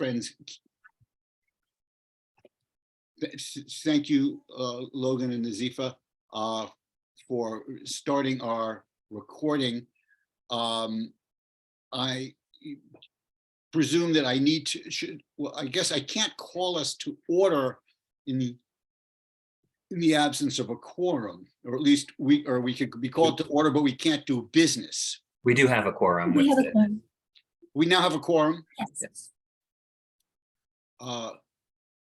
friends. Thank you, Logan and Nazifa, for starting our recording. I presume that I need to, well, I guess I can't call us to order in the absence of a quorum, or at least we could be called to order, but we can't do business. We do have a quorum. We with have a it. quorum. We now have a quorum. Yes. Yes.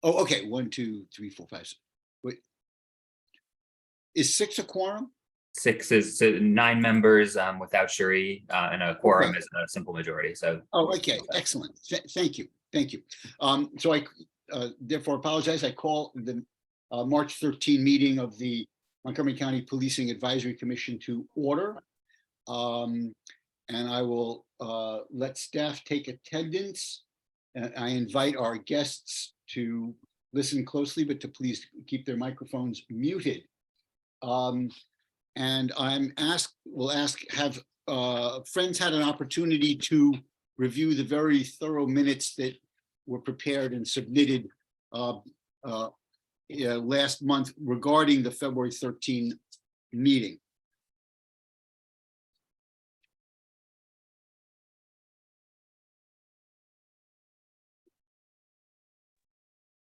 Oh, okay. 1, 2, 3, 4, 5. 6. Wait, is 6 a quorum? 6 is 9 members without Cherie, and a quorum Okay. is a simple majority. So. Oh, okay, excellent. Thank you. So I therefore apologize. I call the March 13 meeting of the Montgomery County Policing Advisory Commission to order. And I will let staff take attendance. And I invite our guests to listen closely, but to please keep their microphones muted. And will ask, have friends had an opportunity to review the very thorough minutes that were prepared and submitted last month regarding the February 13 meeting?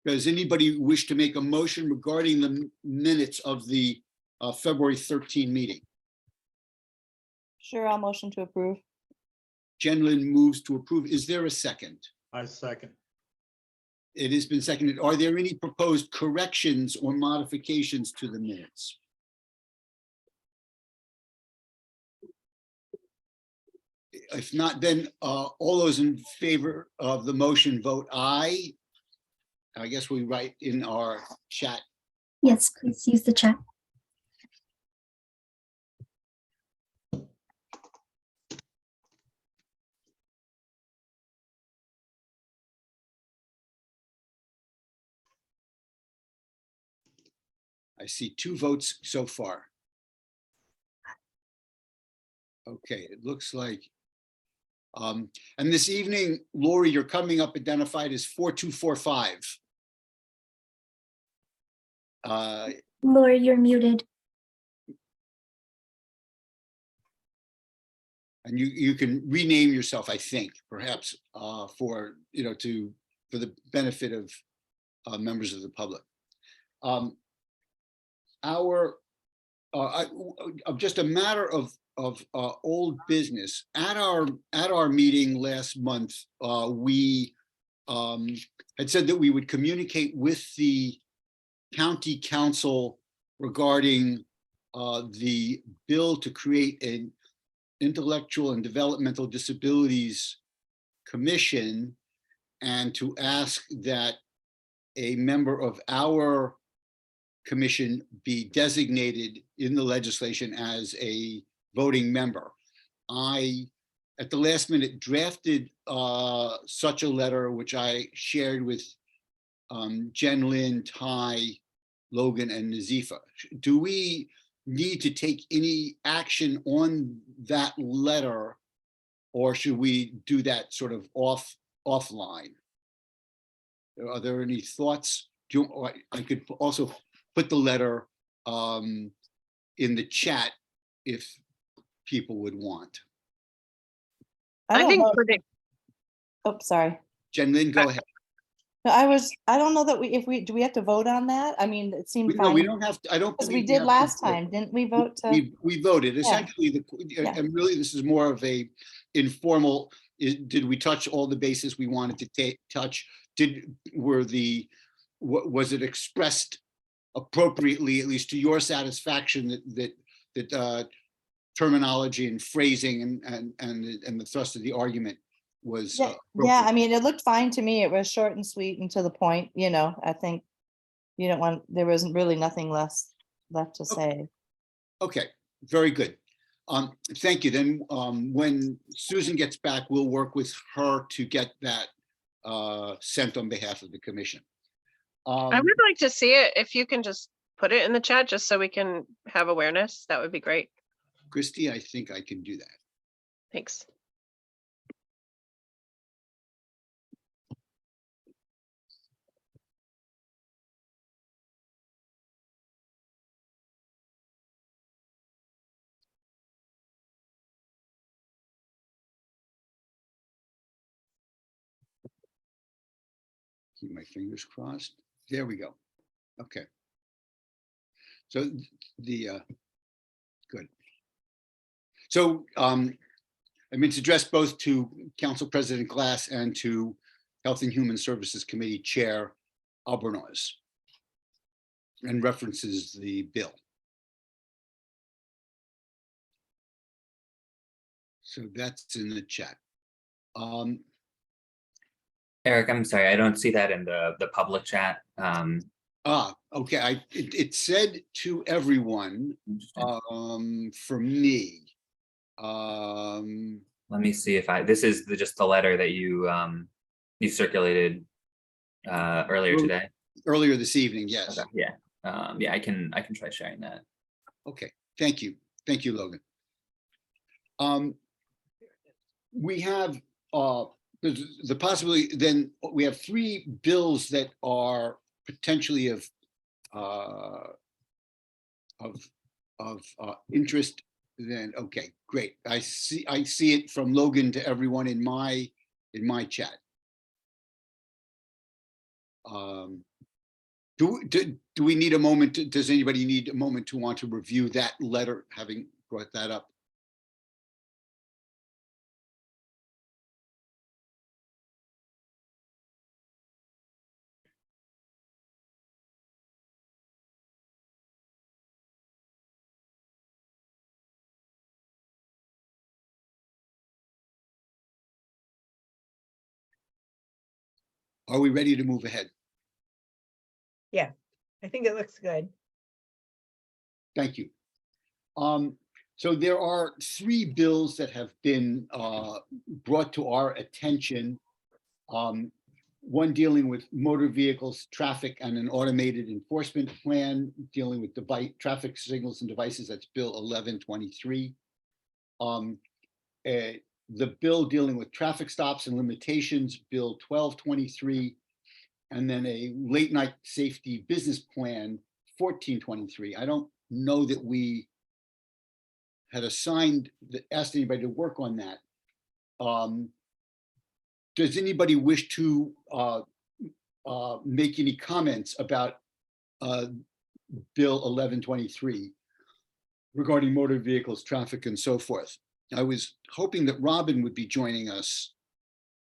Does anybody wish to make a motion regarding the minutes of the February 13 meeting? Sure, I'll motion to approve. Jen Lynn moves to approve. Is there a second? I second. It has been seconded. Are there any proposed corrections or modifications to the minutes? If not, then all those in favor of the motion vote aye. I guess we write in our chat. Yes, please use the chat. I see 2 votes so far. Okay, it looks like. And this evening, Lori, you're coming up identified as 4245. Lori, you're muted. And you can rename yourself, I think, perhaps for the benefit of members of the public. Just a matter of old business. At our meeting last month, we had said that we would communicate with the county council regarding the bill to create an Intellectual and Developmental Disabilities Commission, and to ask that a member of our commission be designated in the legislation as a voting member. I, at the last minute, drafted such a letter, which I shared with Jen Lynn, Ty, Logan, and Nazifa. Do we need to take any action on that letter, or should we do that sort of offline? Are there any thoughts? I could also put the letter in the chat if people would want. I I don't think know. pretty, Oh, sorry. Jen Lynn, go ahead. No, I don't know that do we have to vote on that? I mean, it seemed No, fine. we don't have to. I don't. Because we believe did have to last vote. time, didn't we vote to? We voted Yeah. essentially, Yeah. and really this is more of a informal, did we touch all the bases we wanted to touch? Was it expressed appropriately, at least to your satisfaction, that terminology and phrasing and the thrust of the argument was Yeah, appropriate? I mean, it looked fine to me. It was short and sweet and to the point, I think there wasn't really nothing left to say. Okay, very good. Thank you. Then when Susan gets back, we'll work with her to get that sent on behalf of the commission. I would like to see it. If you can just put it in the chat, just so we can have awareness, that would be great. Christy, I think I can do that. Thanks. Keep my fingers crossed. There we go. Okay. So good. So, I mean, it's addressed both to Council President Glass and to Health and Human Services Committee Chair Albornoz, and references the bill. So that's in the chat. Eric, I'm sorry, I don't see that in the public chat. Okay, it said to everyone, for me. Let me see if this is just the letter that you circulated earlier today. Earlier this evening, yes. Okay, yeah, yeah, I can try sharing that. Okay, thank you. Thank you, Logan. We have the possibility, then we have 3 bills that are potentially of interest. Then, okay, great. I see it from Logan to everyone in my chat. Do we need a moment? Does anybody need a moment to want to review that letter, having brought that up? Are we ready to move ahead? Yeah, I think it looks good. Thank you. So there are 3 bills that have been brought to our attention. One dealing with motor vehicles, traffic, and an automated enforcement plan dealing with traffic signals and devices. That's Bill 1123. The bill dealing with traffic stops and limitations, Bill 1223. And then a late night safety business plan, 1423. I don't know that we had asked anybody to work on that. Does anybody wish to make any comments about Bill 1123 regarding motor vehicles, traffic, and so forth? I was hoping that Robin would be joining us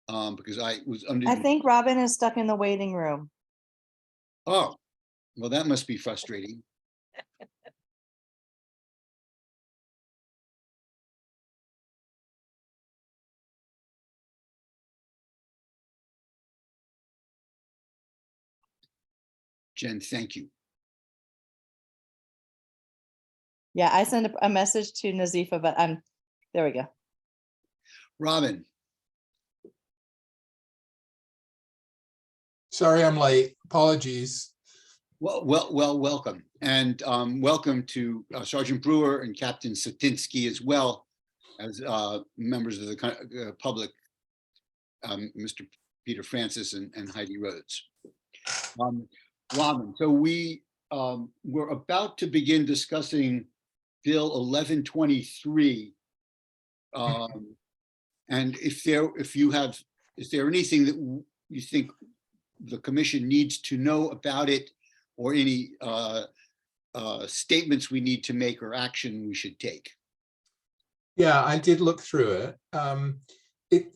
because I was under. I think Robin is stuck in the waiting room. Oh, well, that must be frustrating. Jen, thank you. Yeah, I sent a message to Nazifa, but there we go. Robin. Sorry, I'm late. Apologies. Well, welcome. And welcome to Sergeant Brewer and Captain Satinsky, as well as members of the public, Mr. Peter Francis and Heidi Rhodes. Robin, so we're about to begin discussing Bill 1123. And is there anything that you think the commission needs to know about it, or any statements we need to make or action we should take? Yeah, I did look through it.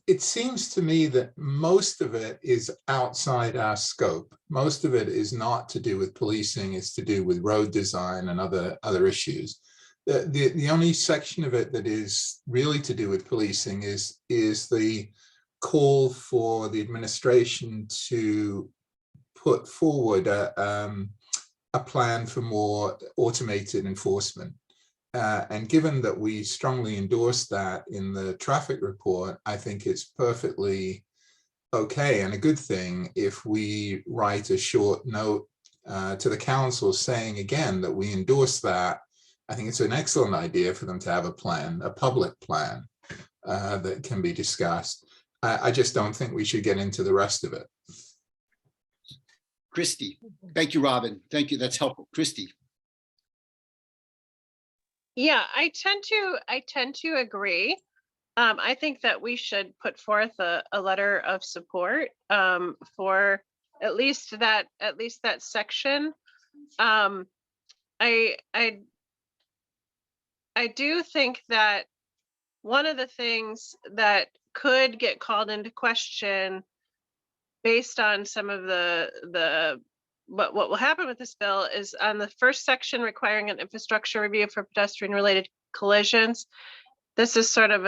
It seems to me that most of it is outside our scope. Most of it is not to do with policing, it's to do with road design and other issues. The only section of it that is really to do with policing is the call for the administration to put forward a plan for more automated enforcement. And given that we strongly endorse that in the traffic report, I think it's perfectly okay and a good thing if we write a short note to the council saying again that we endorse that. I think it's an excellent idea for them to have a plan, a public plan that can be discussed. I just don't think we should get into the rest of it. Christy. Thank you, Robin. Thank you. That's helpful. Christy. Yeah, I tend to agree. I think that we should put forth a letter of support for at least that section. I do think that one of the things that could get called into question based on some of what will happen with this bill is on the first section requiring an infrastructure review for pedestrian related collisions. This is sort of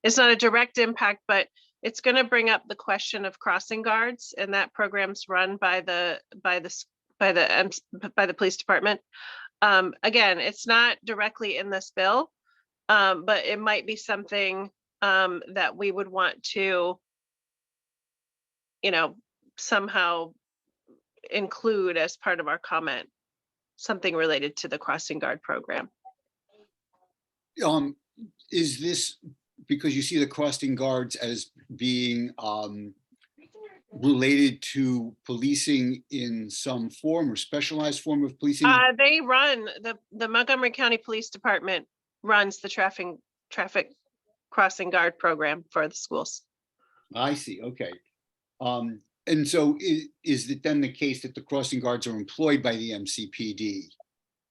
it's not a direct impact, but it's going to bring up the question of crossing guards, and that program's run by the police department. Again, it's not directly in this bill, but it might be something that we would want to, somehow include as part of our comment, something related to the crossing guard program. Is this because you see the crossing guards as being related to policing in some form or specialized form of policing? They run the Montgomery County Police Department runs the traffic crossing guard program for the schools. I see. Okay. And so is it then the case that the crossing guards are employed by the MCPD?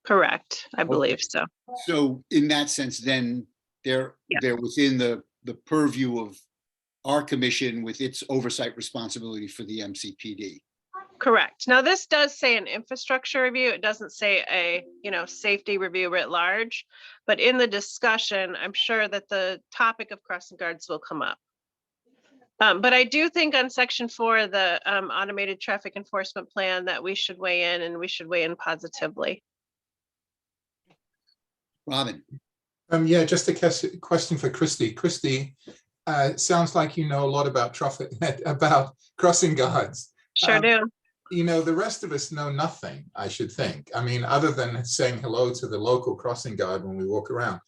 Correct. I believe so. So in that sense, then they're within the purview of our commission with its oversight responsibility for the MCPD. Correct. Now, this does say an infrastructure review. It doesn't say a, safety review writ large, but in the discussion, I'm sure that the topic of crossing guards will come up. But I do think on section 4, the automated traffic enforcement plan, that we should weigh in, and we should weigh in positively. Robin. Yeah, just a question for Christy. Christy, sounds like you know a lot about about crossing guards. Sure do. The rest of us know nothing, I should think. I mean, other than saying hello to the local crossing guard when we walk around.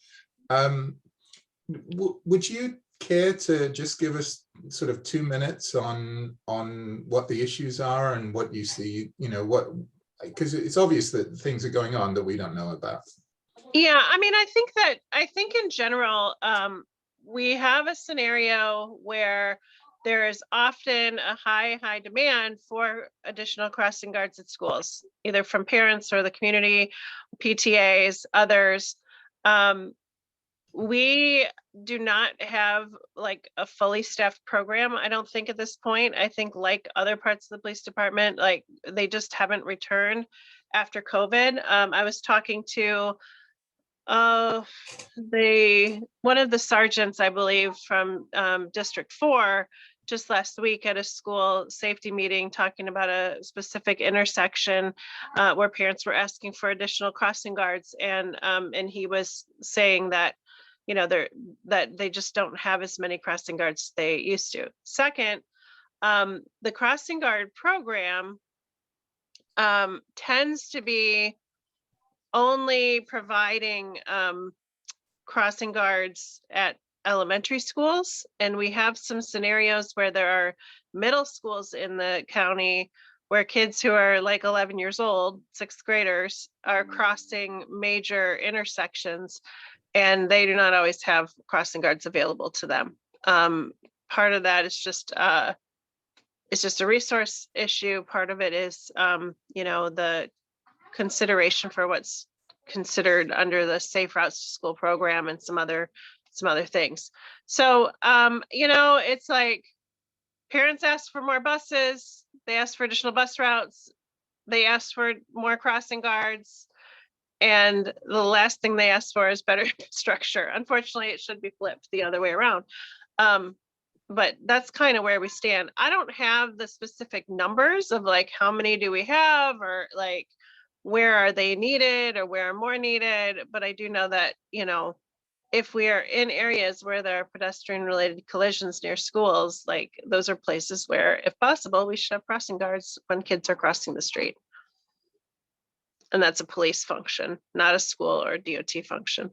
Would you care to just give us sort of 2 minutes on what the issues are and what you see, because it's obvious that things are going on that we don't know about. Yeah, I mean, I think in general, we have a scenario where there is often a high demand for additional crossing guards at schools, either from parents or the community, PTAs, others. We do not have like a fully staffed program, I don't think, at this point. I think like other parts of the police department, like they just haven't returned after COVID. I was talking to one of the sergeants, I believe, from District 4 just last week at a school safety meeting, talking about a specific intersection where parents were asking for additional crossing guards, and he was saying that that they just don't have as many crossing guards as they used to. Second, the crossing guard program tends to be only providing crossing guards at elementary schools. And we have some scenarios where there are middle schools in the county where kids who are like 11 years old, 6th graders, are crossing major intersections, and they do not always have crossing guards available to them. Part of that is just it's just a resource issue. Part of it is the consideration for what's considered under the Safe Routes to School program and some other things. So it's like parents ask for more buses, they ask for additional bus routes, they ask for more crossing guards, and the last thing they ask for is better infrastructure. Unfortunately, it should be flipped the other way around. But that's kind of where we stand. I don't have the specific numbers of like how many do we have, or like where are they needed or where are more needed, but I do know that if we are in areas where there are pedestrian related collisions near schools, like those are places where, if possible, we should have crossing guards when kids are crossing the street. And that's a police function, not a school or DOT function.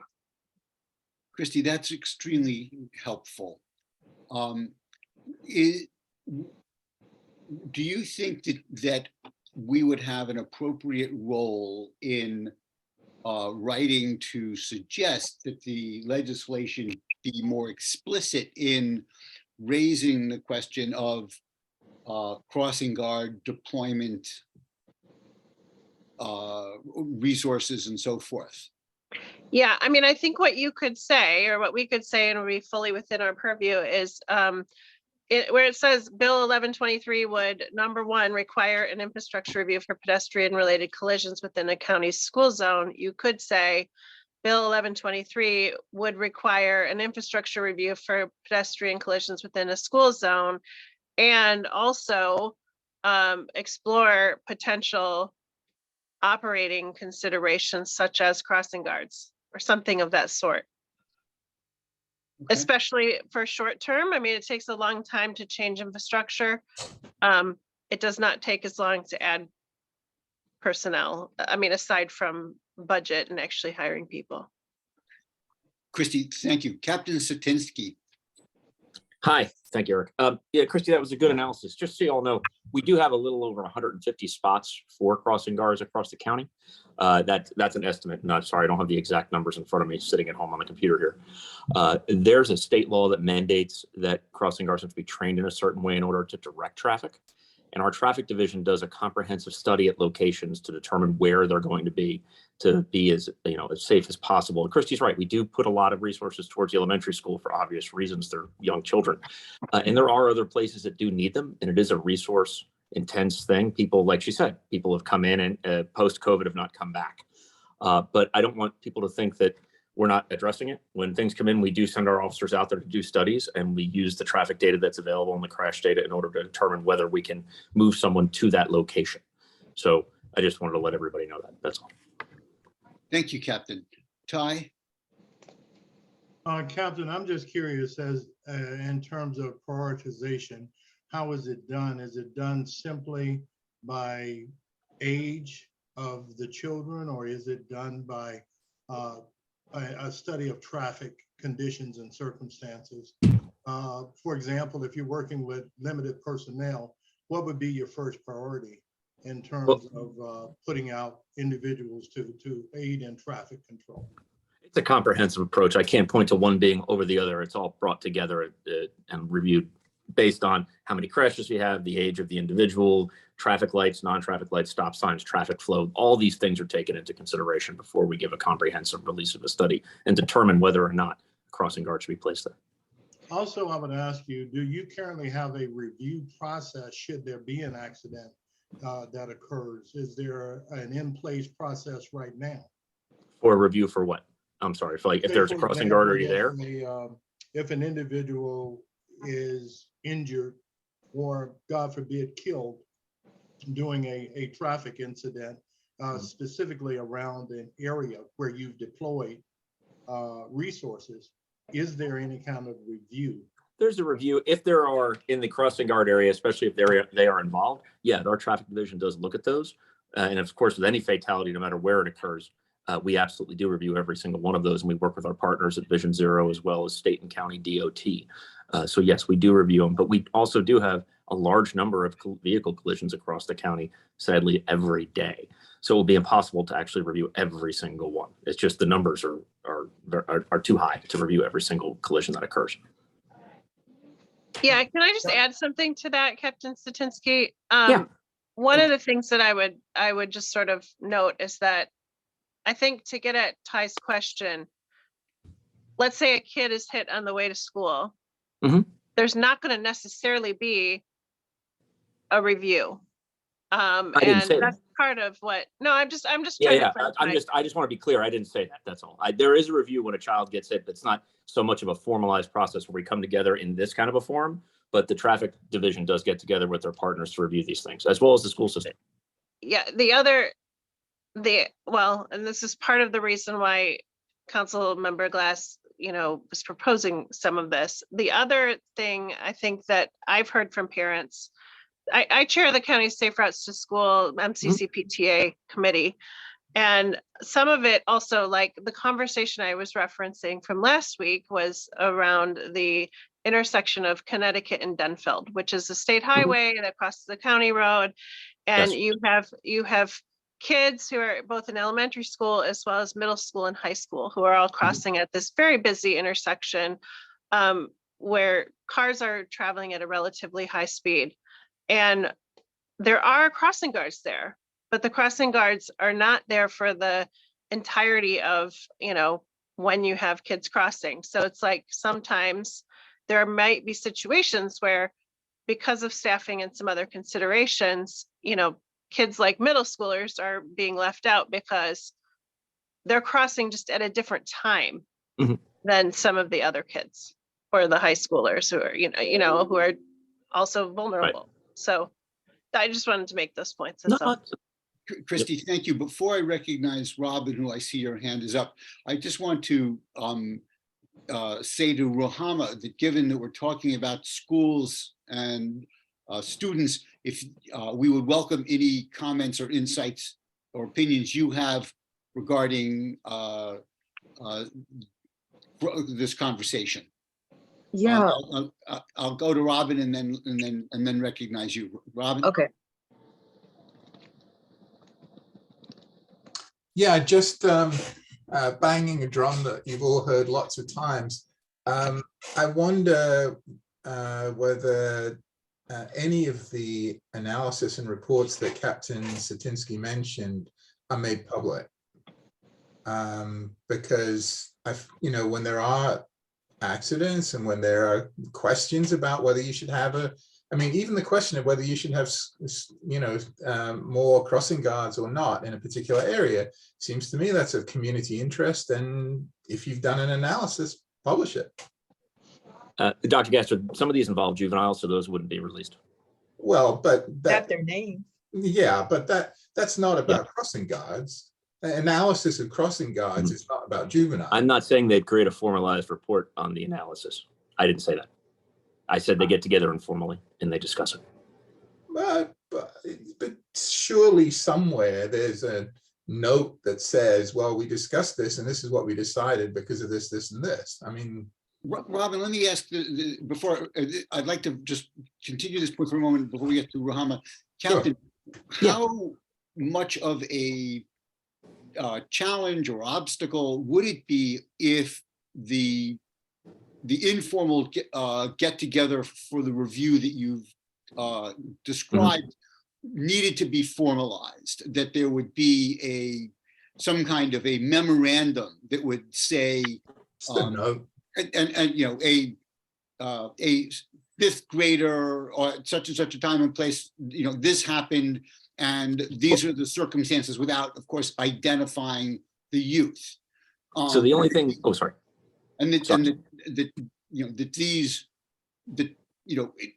Christy, that's extremely helpful. Do you think that we would have an appropriate role in writing to suggest that the legislation be more explicit in raising the question of crossing guard deployment resources and so forth. Yeah, I mean, I think what you could say, or what we could say, and would be fully within our purview is where it says Bill 1123 would, number one, require an infrastructure review for pedestrian related collisions within a county school zone. You could say Bill 1123 would require an infrastructure review for pedestrian collisions within a school zone, and also explore potential operating considerations such as crossing guards or something of that sort. Okay. Especially for short term. I mean, it takes a long time to change infrastructure. It does not take as long to add personnel. I mean, aside from budget and actually hiring people. Christy, thank you. Captain Satinsky. Hi, thank you, Eric. Yeah, Christy, that was a good analysis. Just so you all know, we do have a little over 150 spots for crossing guards across the county. That's an estimate. Not sorry, I don't have the exact numbers in front of me sitting at home on the computer here. There's a state law that mandates that crossing guards have to be trained in a certain way in order to direct traffic. And our traffic division does a comprehensive study at locations to determine where they're going to be as safe as possible. And Christy's right. We do put a lot of resources towards the elementary school for obvious reasons. They're young children. And there are other places that do need them. And it is a resource intense thing. People, like she said, people have come in and post-COVID have not come back. But I don't want people to think that we're not addressing it. When things come in, we do send our officers out there to do studies, and we use the traffic data that's available and the crash data in order to determine whether we can move someone to that location. So I just wanted to let everybody know that. That's all. Thank you, Captain. Ty? Captain, I'm just curious as in terms of prioritization, how is it done? Is it done simply by age of the children, or is it done by a study of traffic conditions and circumstances? For example, if you're working with limited personnel, what would be your first priority in terms of putting out individuals to aid in traffic control? It's a comprehensive approach. I can't point to one being over the other. It's all brought together and reviewed based on how many crashes you have, the age of the individual, traffic lights, non-traffic lights, stop signs, traffic flow. All these things are taken into consideration before we give a comprehensive release of a study and determine whether or not crossing guards should be placed there. Also, I would ask you, do you currently have a review process should there be an accident that occurs? Is there an in-place process right now? For a review for what? I'm sorry, if there's a crossing guard, are you there? If an individual is injured or, God forbid, killed doing a traffic incident, specifically around an area where you've deployed resources, is there any kind of review? There's a review. If there are in the crossing guard area, especially if they are involved, yeah, our traffic division does look at those. And of course, with any fatality, no matter where it occurs, we absolutely do review every single one of those. And we work with our partners at Vision Zero as well as state and county DOT. So yes, we do review them, but we also do have a large number of vehicle collisions across the county, sadly, every day. So it will be impossible to actually review every single one. It's just the numbers are too high to review every single collision that occurs. Yeah, can I just add something to that, Captain Satinsky? Yeah. One of the things that I would just sort of note is that I think to get at Ty's question, let's say a kid is hit on the way to school. Mhm. There's not going to necessarily be a review. I didn't say that's that. part of what, no, I'm just trying Yeah. to clarify. I just want to be clear. I didn't say that. That's all. There is a review when a child gets hit, but it's not so much of a formalized process where we come together in this kind of a forum, but the traffic division does get together with their partners to review these things, as well as the school system. Yeah, well, and this is part of the reason why Council Member Glass, was proposing some of this. The other thing I think that I've heard from parents, I chair the County Safe Routes to School MCCPTA committee. And some of it also, like the conversation I was referencing from last week, was around the intersection of Connecticut and Denfeld, which is a state highway that crosses the county road. And Yes. you have kids who are both in elementary school as well as middle school and high school who are all crossing at this very busy intersection where cars are traveling at a relatively high speed. And there are crossing guards there, but the crossing guards are not there for the entirety of, when you have kids crossing. So it's like sometimes there might be situations where, because of staffing and some other considerations, kids like middle schoolers are being left out because they're crossing just at a different time Mhm. than some of the other kids or the high schoolers who are, who are also vulnerable. So I just wanted to make those points. No, That's all. Christy, thank you. Before I recognize Robin, who I see your hand is up, I just want to say to Ruhama that given that we're talking about schools and students, if we would welcome any comments or insights or opinions you have regarding this conversation. Yeah, I'll go to Robin and then recognize you. Robin? okay. Yeah, just banging a drum that you've all heard lots of times. I wonder whether any of the analysis and reports that Captain Satinsky mentioned are made public. Because when there are accidents and when there are questions about whether you should have even the question of whether you should have, more crossing guards or not in a particular area, seems to me that's of community interest. And if you've done an analysis, publish it. Dr. Gaster, some of these involve juveniles, so those wouldn't be released. Well, but Got their name. yeah, but that's not about crossing guards. Analysis of crossing guards is not about juvenile. I'm not saying they'd create a formalized report on the analysis. I didn't say that. I said they get together informally and they discuss it. But surely somewhere there's a note that says, well, we discussed this and this is what we decided because of this, this, and this. I mean, Robin, let me ask before I'd like to just continue this point for a moment before we get to Ruhama. Captain, how much of a challenge or obstacle would it be if the informal get together for the review that you've described needed to be formalized, that there would be some kind of a memorandum that would say, no. a fifth grader or such and such a time and place, this happened and these are the circumstances, without, of course, identifying the youth. So the only thing, oh, sorry. And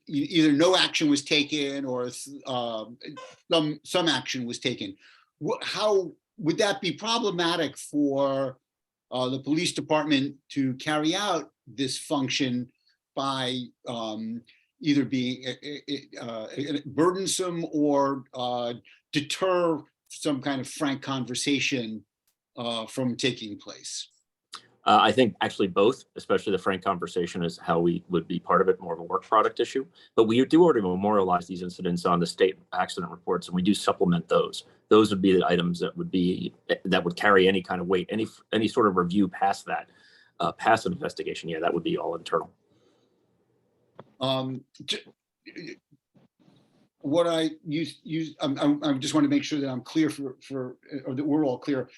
either no action was taken or some action was taken. How would that be problematic for the police department to carry out this function by either being burdensome or deter some kind of frank conversation from taking place? I think actually both, especially the frank conversation, is how we would be part of it, more of a work product issue. But we do already memorialize these incidents on the state accident reports, and we do supplement those. Those would be the items that would carry any kind of weight, any sort of review past that, past an investigation. Yeah, that would be all internal. What I use, I just want to make sure that I'm clear or that we're all clear.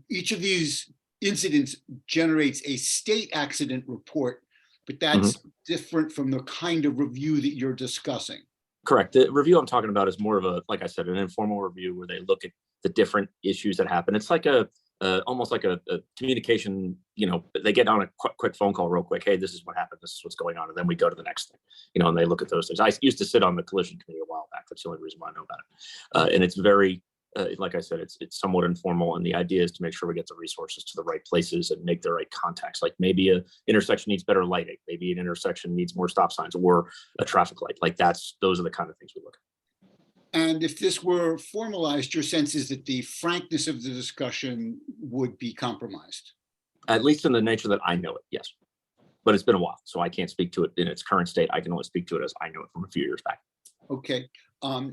Each of these incidents generates a state accident report, but that's different from the kind of review that you're discussing. Correct. The review I'm talking about is more of a, like I said, an informal review where they look at the different issues that happen. It's like almost like a communication, they get on a quick phone call real quick. Hey, this is what happened. This is what's going on. And then we go to the next thing, and they look at those things. I used to sit on the collision committee a while back. That's the only reason why I know about it. And it's very, like I said, it's somewhat informal. And the idea is to make sure we get the resources to the right places and make the right contacts. Like maybe an intersection needs better lighting. Maybe an intersection needs more stop signs or a traffic light. Like those are the kind of things we look at. And if this were formalized, your sense is that the frankness of the discussion would be compromised? At least in the nature that I know it, yes. But it's been a while, so I can't speak to it in its current state. I can only speak to it as I know it from a few years back. Okay.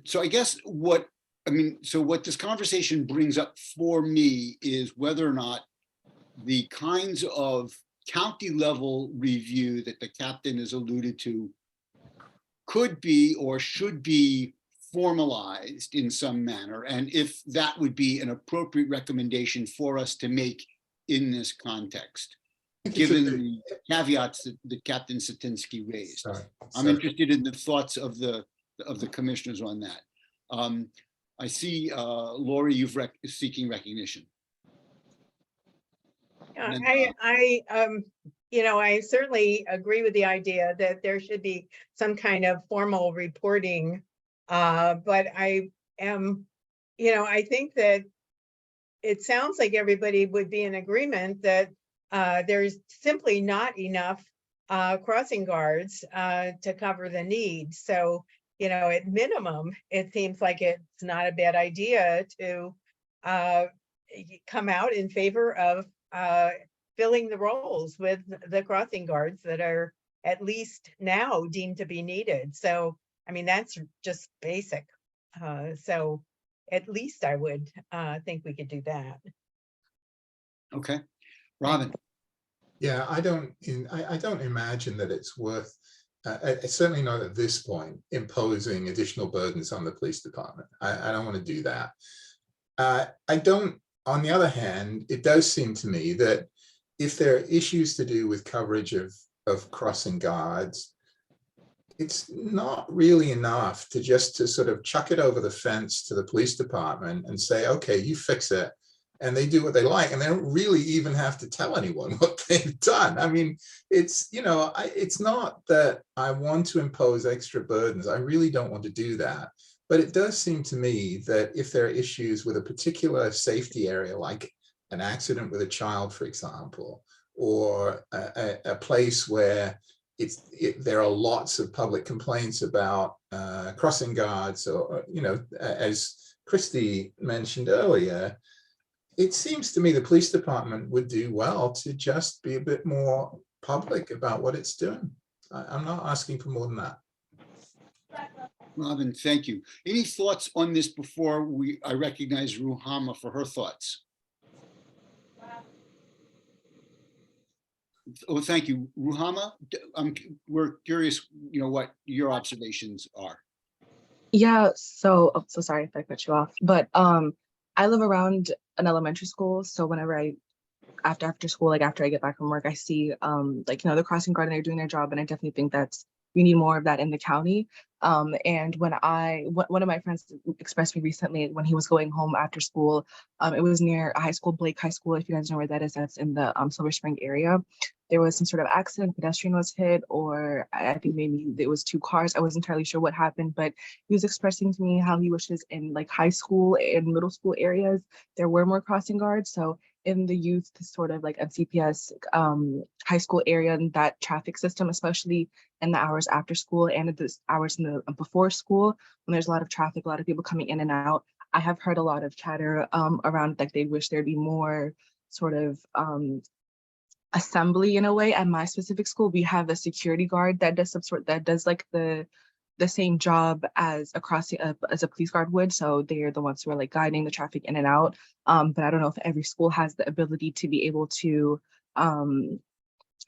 So I guess what this conversation brings up for me is whether or not the kinds of county level review that the captain has alluded to could be or should be formalized in some manner, and if that would be an appropriate recommendation for us to make in this context, given the caveats that Captain Satinsky raised. I'm interested in the thoughts of the commissioners on that. I see, Lori, you've seeking recognition. Yeah, And, I certainly agree with the idea that there should be some kind of formal reporting. But I am, I think that it sounds like everybody would be in agreement that there's simply not enough crossing guards to cover the need. So, at minimum, it seems like it's not a bad idea to come out in favor of filling the roles with the crossing guards that are at least now deemed to be needed. So, I mean, that's just basic. So at least I would think we could do that. Okay, Robin. Yeah, I don't imagine that it's worth, certainly not at this point, imposing additional burdens on the police department. I don't want to do that. On the other hand, it does seem to me that if there are issues to do with coverage of crossing guards, it's not really enough to just sort of chuck it over the fence to the police department and say, okay, you fix it. And they do what they like, and they don't really even have to tell anyone what they've done. I mean, it's not that I want to impose extra burdens. I really don't want to do that. But it does seem to me that if there are issues with a particular safety area, like an accident with a child, for example, or a place where there are lots of public complaints about crossing guards, or as Christy mentioned earlier, it seems to me the police department would do well to just be a bit more public about what it's doing. I'm not asking for more than that. Robin, thank you. Any thoughts on this before I recognize Ruhama for her thoughts? Oh, thank you. Ruhama, we're curious, what your observations are. Yeah, so sorry if I cut you off, but I live around an elementary school, so whenever after school, like after I get back from work, I see the crossing guard, and they're doing their job, and I definitely think we need more of that in the county. And when one of my friends expressed me recently when he was going home after school, it was near a high school, Blake High School, if you guys know where that is, that's in the Silver Spring area. There was some sort of accident, pedestrian was hit, or I think maybe it was two cars. I wasn't entirely sure what happened, but he was expressing to me how he wishes in like high school and middle school areas, there were more crossing guards. So in the youth sort of like MCPS high school area, and that traffic system, especially in the hours after school and the hours in the before school, when there's a lot of traffic, a lot of people coming in and out, I have heard a lot of chatter around like they wish there'd be more sort of assembly in a way. At my specific school, we have a security guard that does like the same job as as a police guard would. So they're the ones who are like guiding the traffic in and out. But I don't know if every school has the ability to be able to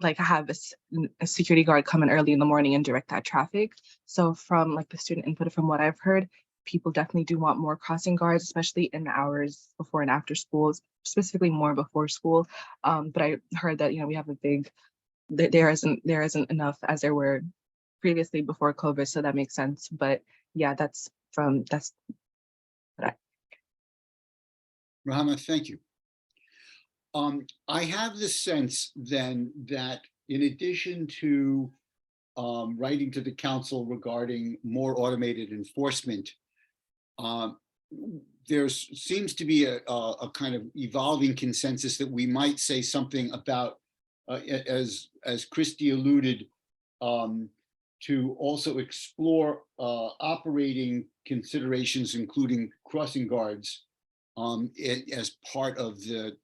like have a security guard come in early in the morning and direct that traffic. So from like the student input, from what I've heard, people definitely do want more crossing guards, especially in the hours before and after schools, specifically more before school. But I heard that, we have there isn't enough as there were previously before COVID. So that makes sense. But yeah, that's what I. Ruhama, thank you. I have the sense then that in addition to writing to the council regarding more automated enforcement, there seems to be a kind of evolving consensus that we might say something about, as Christy alluded, to also explore operating considerations, including crossing guards, as part of the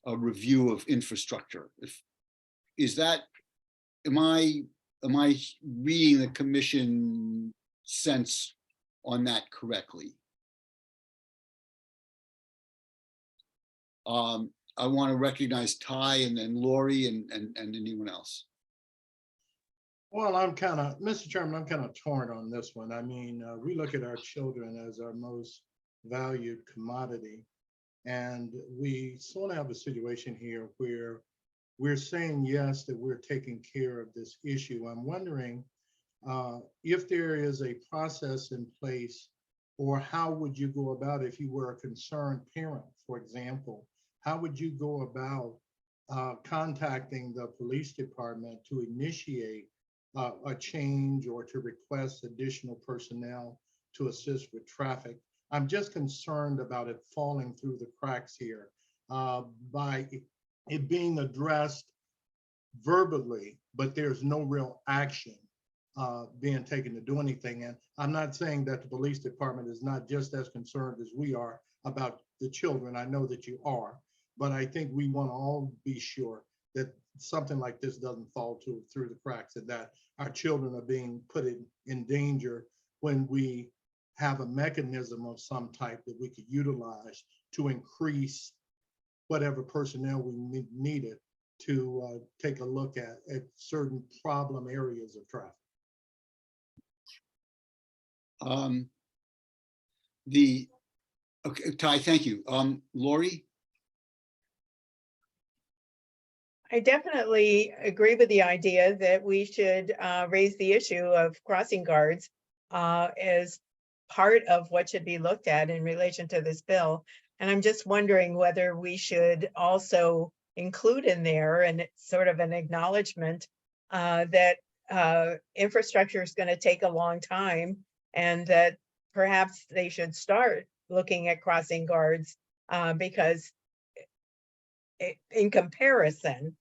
review of infrastructure. Am I reading the commission sense on that correctly? I want to recognize Ty and then Lori and anyone else. Well, Mr. Chairman, I'm kind of torn on this one. I mean, we look at our children as our most valued commodity. And we sort of have a situation here where we're saying, yes, that we're taking care of this issue. I'm wondering if there is a process in place, or how would you go about if you were a concerned parent, for example? How would you go about contacting the police department to initiate a change or to request additional personnel to assist with traffic? I'm just concerned about it falling through the cracks here by it being addressed verbally, but there's no real action being taken to do anything. And I'm not saying that the police department is not just as concerned as we are about the children. I know that you are, but I think we want to all be sure that something like this doesn't fall through the cracks, and that our children are being put in danger when we have a mechanism of some type that we could utilize to increase whatever personnel we needed to take a look at certain problem areas of traffic. Okay, Ty, thank you. Lori? I definitely agree with the idea that we should raise the issue of crossing guards as part of what should be looked at in relation to this bill. And I'm just wondering whether we should also include in there, and it's sort of an acknowledgement that infrastructure is going to take a long time, and that perhaps they should start looking at crossing guards because in comparison,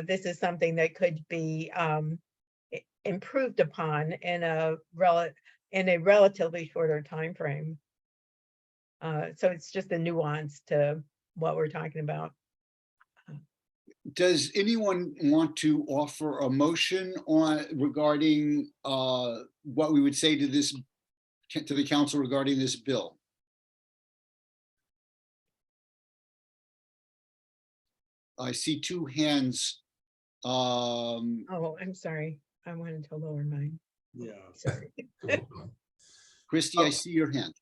this is something that could be improved upon in a relatively shorter time frame. So it's just a nuance to what we're talking about. Does anyone want to offer a motion regarding what we would say to the council regarding this bill? I see two hands. Oh, I'm sorry. I wanted to lower mine. Yeah. Sorry. Christy, I see your hand.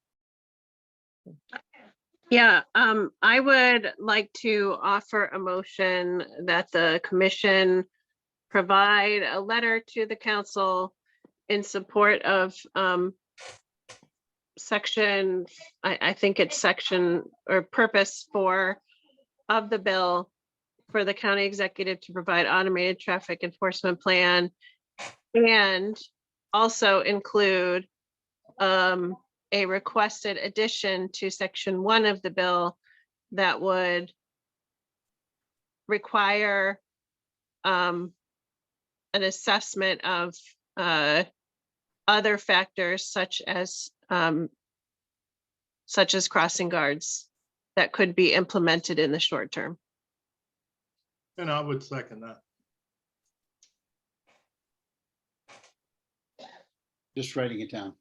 Yeah, I would like to offer a motion that the commission provide a letter to the council in support of section, I think it's section or purpose 4 of the bill for the county executive to provide automated traffic enforcement plan, and also include a requested addition to section 1 of the bill that would require an assessment of other factors such as crossing guards that could be implemented in the short term. And I would second that. Just writing it down.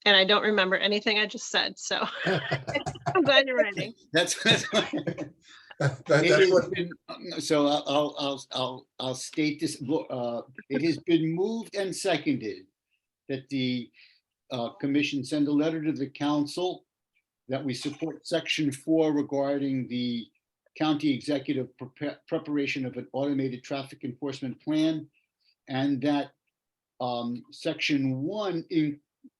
And I don't remember anything I just said, so I'm glad you're writing. That's That's It what, has been- So I'll state this. It has been moved and seconded that the commission send a letter to the council that we support section 4 regarding the county executive preparation of an automated traffic enforcement plan, and that section 1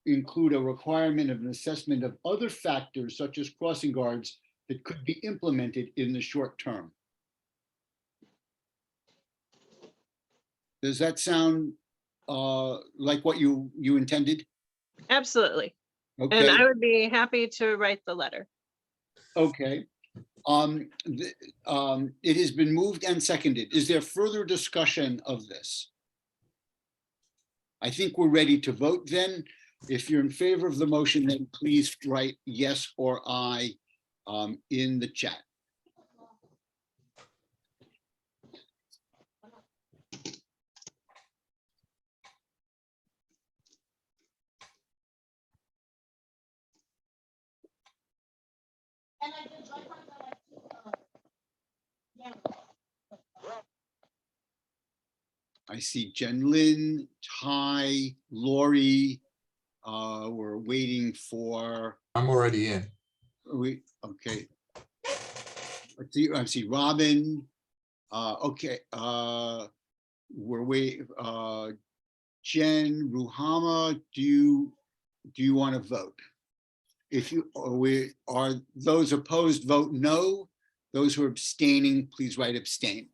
include a requirement of an assessment of other factors such as crossing guards that could be implemented in the short term. Does that sound like what you intended? Absolutely. Okay. And I would be happy to write the letter. Okay. It has been moved and seconded. Is there further discussion of this? I think we're ready to vote then. If you're in favor of the motion, then please write yes or aye in the chat. I see Jen Lynn, Ty, Lori. We're waiting for, I'm already in. okay. I see Robin. Okay, we're waiting, Jen, Ruhama, do you want to vote? If you, are those opposed, vote no. Those who are abstaining, please write abstain.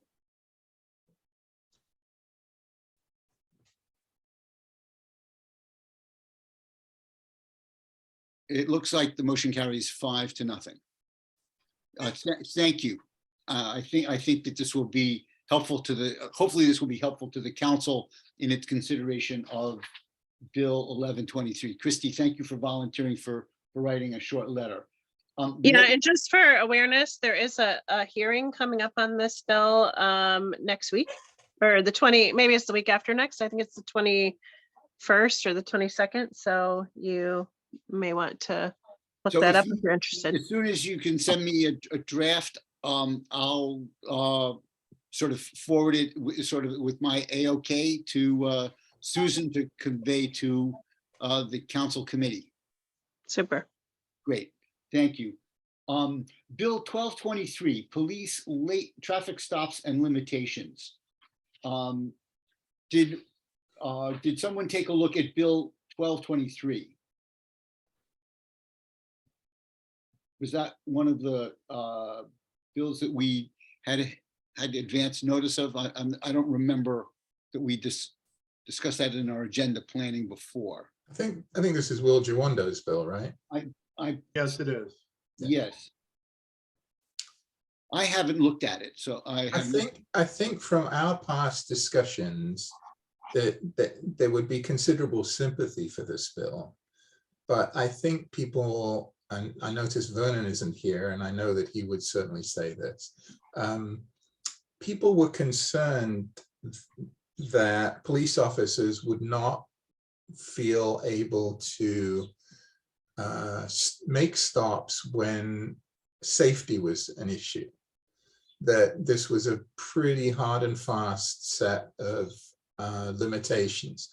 It looks like the motion carries 5-0. Thank you. I think that this will be helpful to the, hopefully this will be helpful to the council in its consideration of Bill 1123. Christy, thank you for volunteering for writing a short letter. Yeah, and just for awareness, there is a hearing coming up on this bill next week, or maybe it's the week after next. I think it's the 21st or the 22nd. So you may want to look So that if up if you're interested. As soon as you can send me a draft, I'll sort of forward it sort of with my AOK to Susan to convey to the council committee. Super. Great, thank you. Bill 1223, police late traffic stops and limitations. Did someone take a look at Bill 1223? Was that one of the bills that we had advance notice of? I don't remember that we discussed that in our agenda planning before. I think this is Will Jawando's bill, right? Yes, it is. Yes. I haven't looked at it, so I think from our past discussions that there would be considerable sympathy for this bill. But I think people, and I notice Vernon isn't here, and I know that he would certainly say this. People were concerned that police officers would not feel able to make stops when safety was an issue. That this was a pretty hard and fast set of limitations.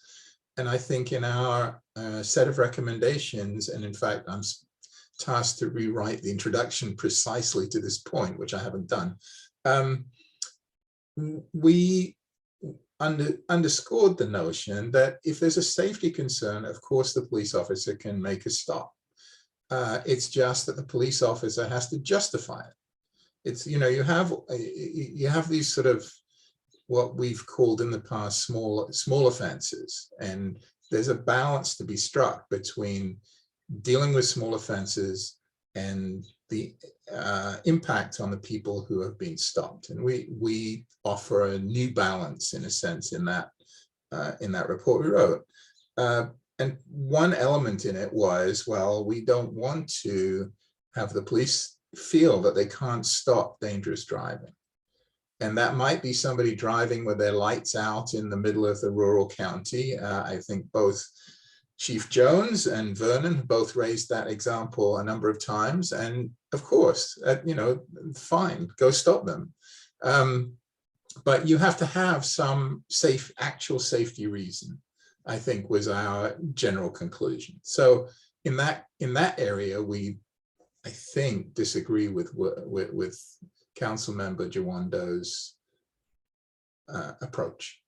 And I think in our set of recommendations, and in fact, I'm tasked to rewrite the introduction precisely to this point, which I haven't done. We underscored the notion that if there's a safety concern, of course, the police officer can make a stop. It's just that the police officer has to justify it. It's, you know, you have these sort of what we've called in the past small offenses, and there's a balance to be struck between dealing with small offenses and the impact on the people who have been stopped. And we offer a new balance, in a sense, in that report we wrote. And one element in it was, well, we don't want to have the police feel that they can't stop dangerous driving. And that might be somebody driving with their lights out in the middle of the rural county. I think both Chief Jones and Vernon both raised that example a number of times. And of course, you know, fine, go stop them. But you have to have some actual safety reason, I think, was our general conclusion. So in that area, we, I think, disagree with Council Member Jawando's approach.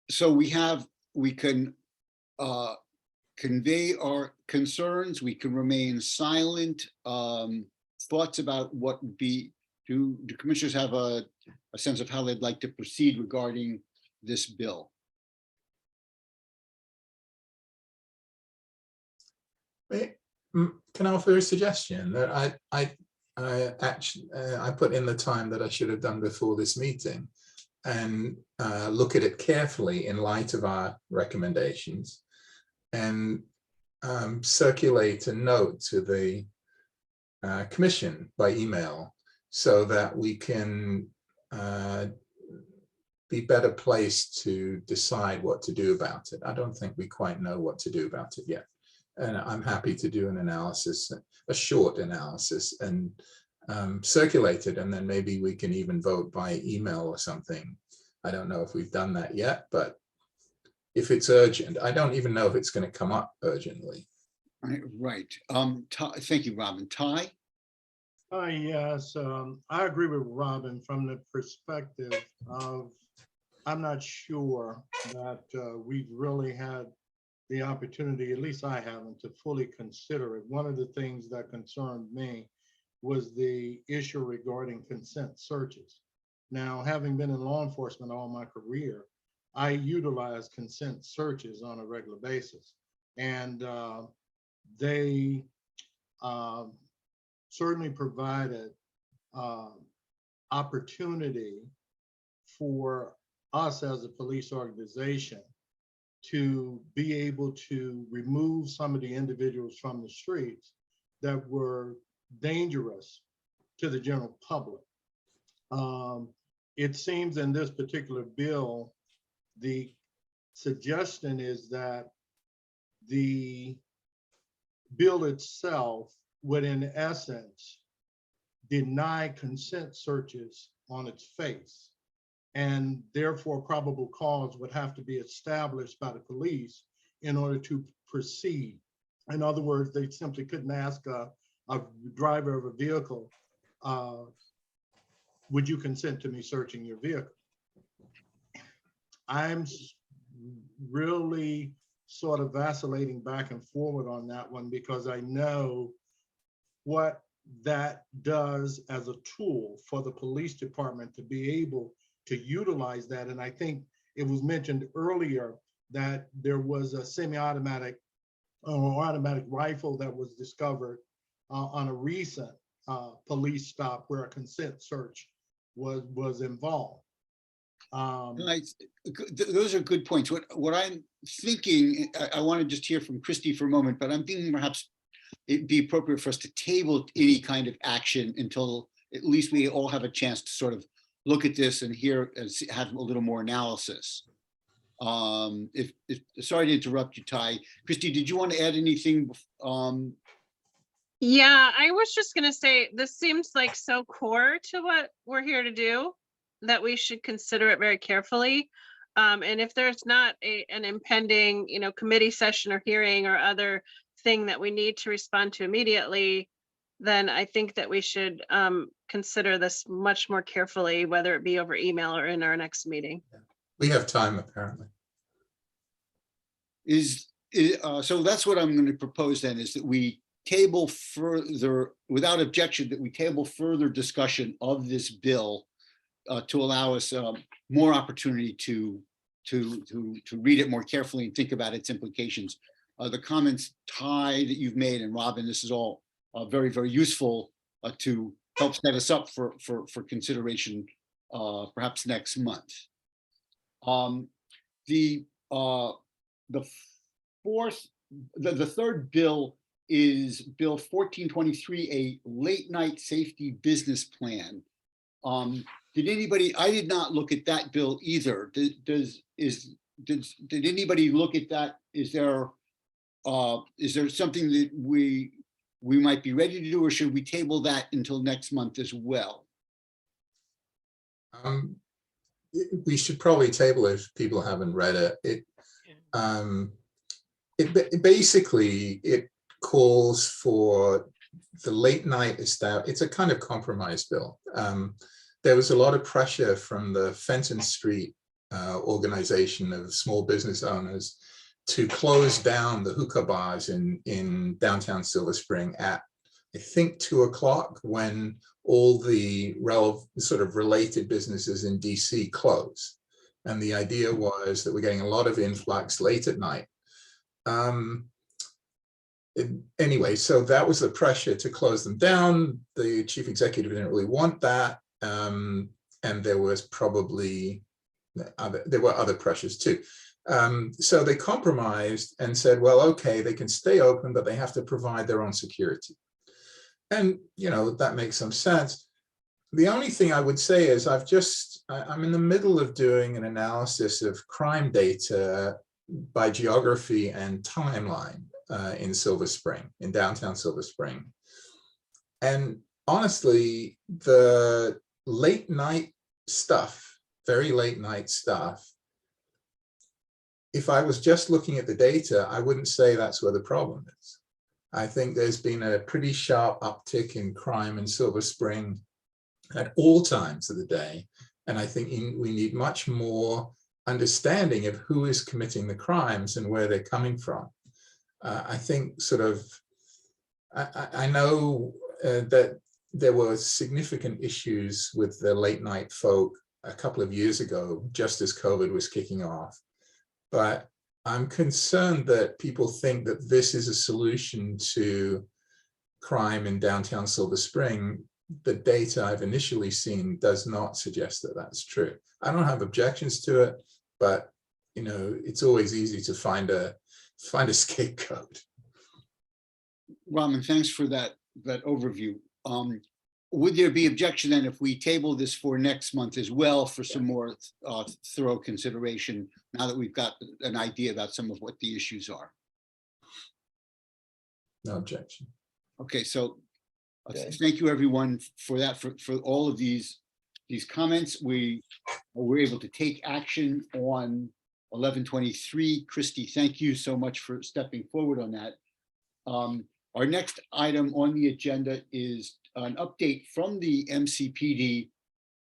So we can convey our concerns, we can remain silent. Thoughts about what would be, do commissioners have a sense of how they'd like to proceed regarding this bill? Can I offer a suggestion that I put in the time that I should have done before this meeting, and look at it carefully in light of our recommendations, and circulate a note to the commission by email so that we can be better placed to decide what to do about it. I don't think we quite know what to do about it yet. And I'm happy to do an analysis, a short analysis, and circulated, and then maybe we can even vote by email or something. I don't know if we've done that yet, but if it's urgent, I don't even know if it's going to come up urgently. Right. Thank you, Robin. Ty? Yes, I agree with Robin from the perspective of, I'm not sure that we've really had the opportunity, at least I haven't, to fully consider it. One of the things that concerned me was the issue regarding consent searches. Now, having been in law enforcement all my career, I utilize consent searches on a regular basis. And they certainly provided opportunity for us as a police organization to be able to remove some of the individuals from the streets that were dangerous to the general public. It seems in this particular bill, the suggestion is that the bill itself would, in essence, deny consent searches on its face. And therefore, probable cause would have to be established by the police in order to proceed. In other words, they simply couldn't ask a driver of a vehicle, would you consent to me searching your vehicle? I'm really sort of vacillating back and forward on that one, because I know what that does as a tool for the police department to be able to utilize that. And I think it was mentioned earlier that there was a semi-automatic or automatic rifle that was discovered on a recent police stop where a consent search was involved. Those are good points. What I'm thinking, I want to just hear from Christy for a moment, but I'm thinking perhaps it'd be appropriate for us to table any kind of action until at least we all have a chance to sort of look at this and hear and have a little more analysis. Sorry to interrupt you, Ty. Christy, did you want to add anything? Yeah, I was just gonna say, this seems like so core to what we're here to do, that we should consider it very carefully. And if there's not an impending, committee session or hearing or other thing that we need to respond to immediately, then I think that we should consider this much more carefully, whether it be over email or in our next meeting. We have time, apparently. So that's what I'm going to propose then, is that we table further, without objection, that we table further discussion of this bill to allow us more opportunity to read it more carefully and think about its implications. The comments, Ty, that you've made, and Robin, this is all very, very useful to help set us up for consideration perhaps next month. The third bill is Bill 1423, a late night safety business plan. Did anybody? I did not look at that bill either. Did anybody look at that? Is there something that we might be ready to do, or should we table that until next month as well? We should probably table it if people haven't read it. It basically calls for the late night establishment. It's a kind of compromise bill. There was a lot of pressure from the Fenton Street organization of small business owners to close down the hookah bars in downtown Silver Spring at, I think, 2 o'clock, when all the sort of related businesses in DC close. And the idea was that we're getting a lot of influx late at night. Anyway, so that was the pressure to close them down. The chief executive didn't really want that. And there was probably, there were other pressures too. So they compromised and said, well, okay, they can stay open, but they have to provide their own security. And, that makes some sense. The only thing I would say is I'm in the middle of doing an analysis of crime data by geography and timeline in Silver Spring, in downtown Silver Spring. And honestly, the late night stuff, very late night stuff, if I was just looking at the data, I wouldn't say that's where the problem is. I think there's been a pretty sharp uptick in crime in Silver Spring at all times of the day. And I think we need much more understanding of who is committing the crimes and where they're coming from. I think sort of, I know that there were significant issues with the late night folk a couple of years ago, just as COVID was kicking off. But I'm concerned that people think that this is a solution to crime in downtown Silver Spring. The data I've initially seen does not suggest that that's true. I don't have objections to it, but you know, it's always easy to find a scapegoat. Raman, thanks for that overview. Would there be objection then if we table this for next month as well for some more thorough consideration, now that we've got an idea about some of what the issues are? No objection. Okay, so Okay. thank you everyone for that, for all of these comments. We were able to take action on 1123. Christy, thank you so much for stepping forward on that. Our next item on the agenda is an update from the MCPD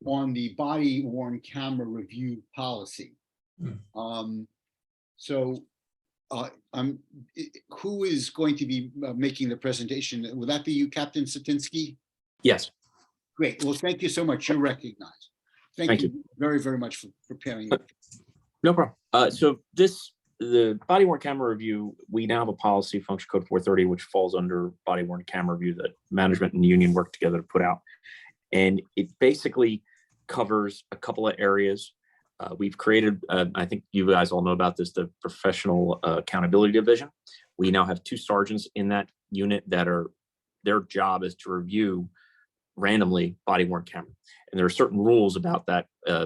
on the body worn camera review policy. Who is going to be making the presentation? Will that be you, Captain Satinsky? Yes. Great. Well, thank you so much. You're recognized. Thank you very, very much for preparing. No problem. So the body worn camera review, we now have a policy, Function Code 430, which falls under body worn camera review that management and the union work together to put out. And it basically covers a couple of areas. We've created, I think you guys all know about this, the Professional Accountability Division. We now have 2 sergeants in that unit that their job is to review randomly body worn camera. And there are certain rules about that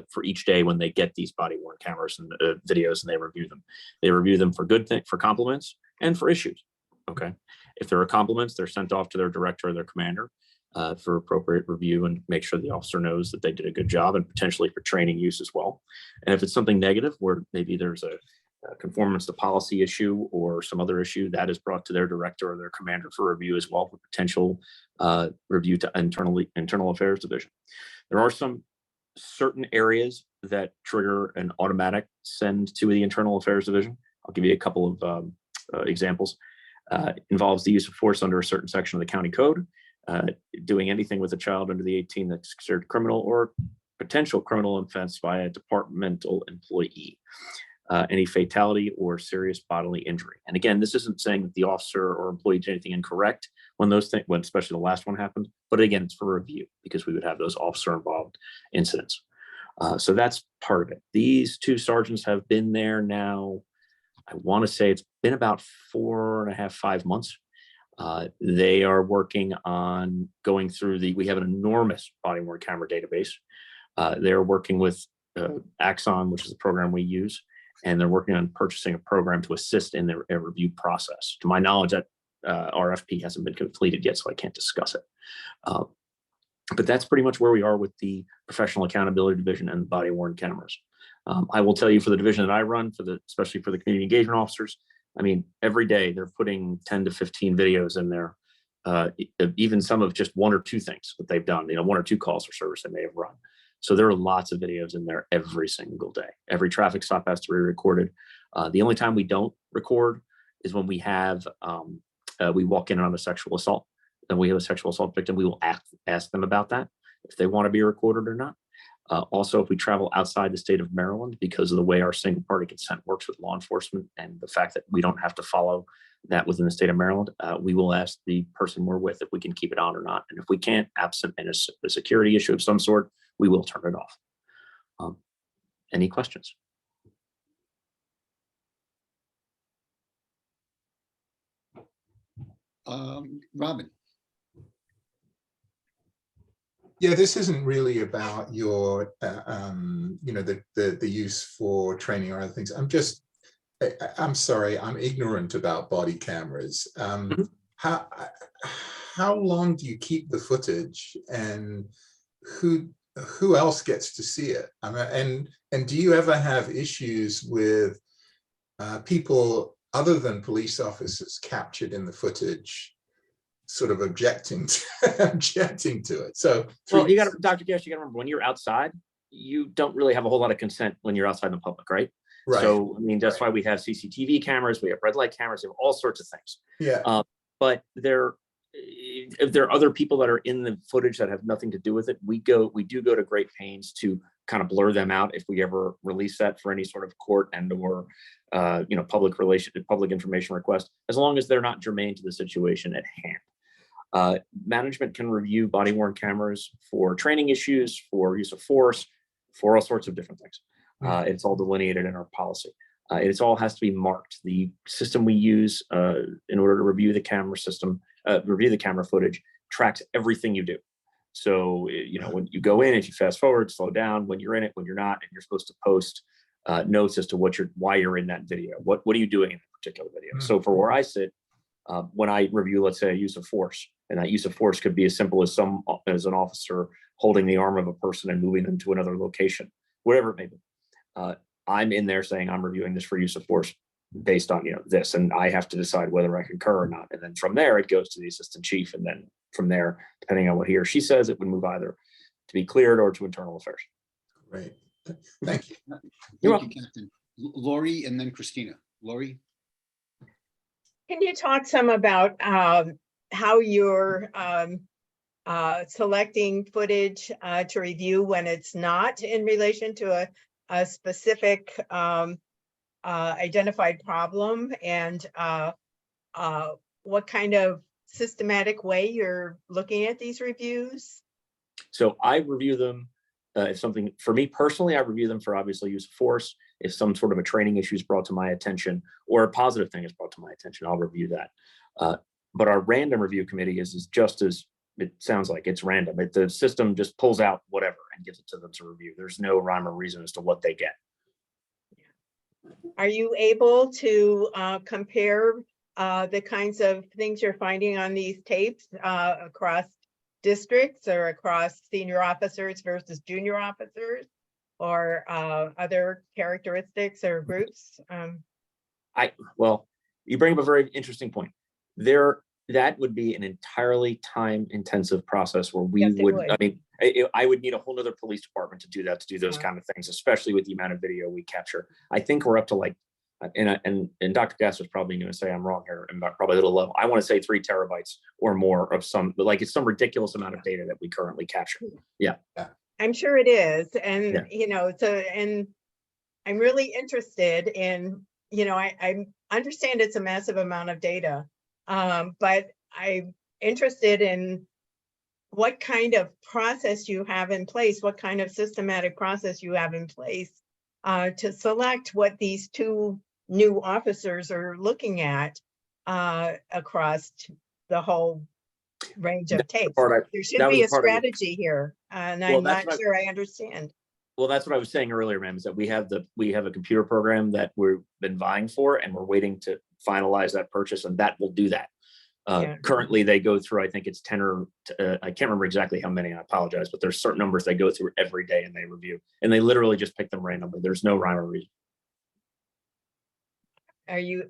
for each day when they get these body worn cameras and videos, and they review them. They review them for for compliments and for issues. Okay. If there are compliments, they're sent off to their director or their commander for appropriate review and make sure the officer knows that they did a good job, and potentially for training use as well. And if it's something negative where maybe there's a conformance to policy issue or some other issue, that is brought to their director or their commander for review as well, for potential review to internal affairs division. There are some certain areas that trigger an automatic send to the internal affairs division. I'll give you a couple of examples. Involves the use of force under a certain section of the county code, doing anything with a child under the 18 that's considered criminal or potential criminal offense by a departmental employee. Any fatality or serious bodily injury. And again, this isn't saying that the officer or employee did anything incorrect when those things, when especially the last one happened, but again, it's for review because we would have those officer involved incidents. So that's part of it. These 2 sergeants have been there now, I want to say it's been about 4.5, 5 months. They are working on going through we have an enormous body worn camera database. They're working with Axon, which is the program we use, and they're working on purchasing a program to assist in their review process. To my knowledge, that RFP hasn't been completed yet, so I can't discuss it. But that's pretty much where we are with the Professional Accountability Division and the body worn cameras. I will tell you, for the division that I run, especially for the community engagement officers, I mean, every day they're putting 10 to 15 videos in there, even some of just 1 or 2 things that they've done, 1 or 2 calls for service they may have run. So there are lots of videos in there every single day. Every traffic stop has to be recorded. The only time we don't record is when we have, we walk in on a sexual assault, and we have a sexual assault victim. We will ask them about that, if they want to be recorded or not. Also, if we travel outside the state of Maryland, because of the way our single party consent works with law enforcement and the fact that we don't have to follow that within the state of Maryland, we will ask the person we're with if we can keep it on or not. And if we can't, absent a security issue of some sort, we will turn it off. Any questions? Robin. Yeah, this isn't really about your, the use for training or other things. I'm sorry, I'm ignorant about body cameras. How how long do you keep the footage, and who else gets to see it? I mean, and do you ever have issues with people other than police officers captured in the footage sort of objecting to it? So Well, you got to, Dr. Gash, you got to remember, when you're outside, you don't really have a whole lot of consent when you're outside in the public, right? Right. So, I mean, that's why we have CCTV cameras, we have red light cameras, we have all sorts of things. Yeah. But if there are other people that are in the footage that have nothing to do with it, we do go to great pains to kind of blur them out if we ever release that for any sort of court and or public information request, as long as they're not germane to the situation at hand. Management can review body worn cameras for training issues, for use of force, for all sorts of different things. It's all delineated in our policy. It all has to be marked. The system we use in order to review the camera system, review the camera footage, tracks everything you do. So, when you go in, if you fast forward, slow down, when you're in it, when you're not, and you're supposed to post notes as to why you're in that video. What are you doing in a particular video? So for where I sit, when I review, let's say, a use of force, and that use of force could be as simple as an officer holding the arm of a person and moving them to another location, whatever it may be. I'm in there saying I'm reviewing this for use of force based on this, and I have to decide whether I concur or not. And then from there, it goes to the assistant chief, and then from there, depending on what he or she says, it would move either to be cleared or to internal affairs. Great, thank you. Thank you, Captain. Lori and then Christina. Lori? Can you talk some about how you're selecting footage to review when it's not in relation to a specific identified problem, and what kind of systematic way you're looking at these reviews? So I review them. If something, for me personally, I review them for obviously use of force. If some sort of a training issue is brought to my attention or a positive thing is brought to my attention, I'll review that. But our random review committee is just as it sounds like. It's random. The system just pulls out whatever and gives it to them to review. There's no rhyme or reason as to what they get. Are you able to compare the kinds of things you're finding on these tapes across districts or across senior officers versus junior officers, or other characteristics or groups? Well, you bring up a very interesting point. That would be an entirely time-intensive process where we Yes, it would. would. I mean, I would need a whole nother police department to do that, to do those kind of things, especially with the amount of video we capture. I think we're up to like, and Dr. Gass is probably going to say I'm wrong here, and probably a little low. I want to say 3 terabytes or more of it's some ridiculous amount of data that we currently capture. Yeah. I'm sure it is, and and I'm really interested in, I understand it's a massive amount of data, but I'm interested in what kind of process you have in place, what kind of systematic process you have in place to select what these 2 new officers are looking at across the whole range of tapes. There should be a strategy here, and I'm not sure I understand. Well, that's what I was saying earlier, ma'am, is that we have a computer program that we've been vying for, and we're waiting to finalize that purchase, and that will do that. Currently, they go through, I think it's 10 or I can't remember exactly how many, I apologize, but there's certain numbers they go through every day and they review, and they literally just pick them randomly. There's no rhyme or reason.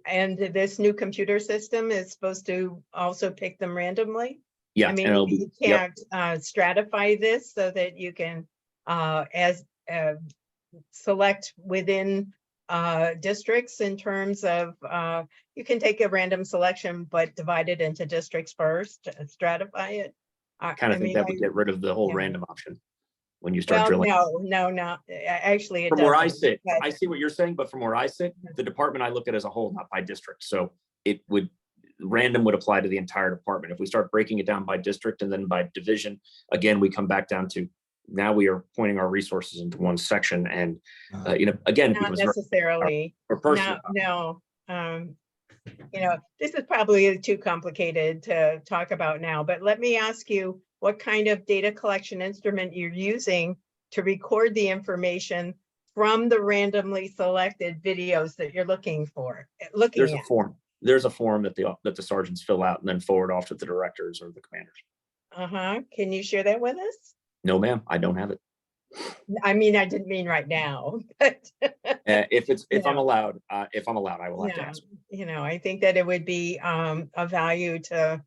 And this new computer system is supposed to also pick them randomly? Yeah. I mean, you can't stratify this so that you can select within districts in terms of, you can take a random selection, but divide it into districts first, stratify it. Kind of think that would get rid of the whole random option when you start drilling. No, actually it From where I doesn't, sit, but- I see what you're saying, but from where I sit, the department I look at as a whole, not by district. So random would apply to the entire department. If we start breaking it down by district and then by division, again, we come back down to, now we are pointing our resources into one section, and again, Not necessarily. No. This is probably too complicated to talk about now, but let me ask you what kind of data collection instrument you're using to record the information from the randomly selected videos that you're looking at. There's a form. there's a form that the sergeants fill out and then forward off to the directors or the commanders. Uh-huh. Can you share that with us? No, ma'am, I don't have it. I mean, I didn't mean right now, but If I'm Yeah. allowed, I will have to yeah, ask. I think that it would be of value to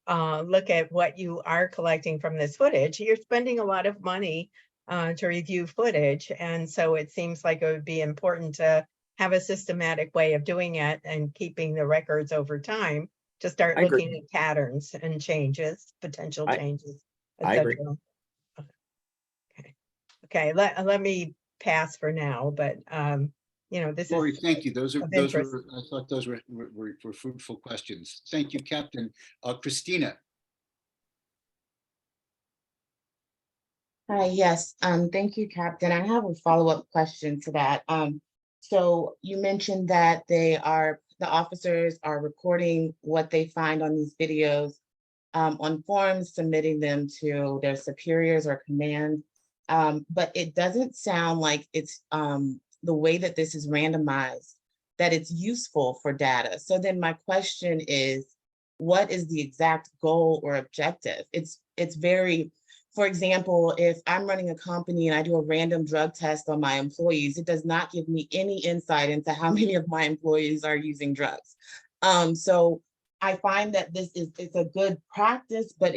look at what you are collecting from this footage. You're spending a lot of money to review footage, and so it seems like it would be important to have a systematic way of doing it and keeping the records over time to start I agree. looking at patterns and changes, potential changes. I agree. etc. Okay, let me pass for now, but this Lori, is thank you. Those of were, interest. I thought those were fruitful questions. Thank you, Captain. Christina. Hi, yes, thank you, Captain. I have a follow-up question to that. So you mentioned that the officers are recording what they find on these videos on forms, submitting them to their superiors or command. But it doesn't sound like it's the way that this is randomized, that it's useful for data. So then my question is, what is the exact goal or objective? It's very, for example, if I'm running a company and I do a random drug test on my employees, it does not give me any insight into how many of my employees are using drugs. So I find that it's a good practice, but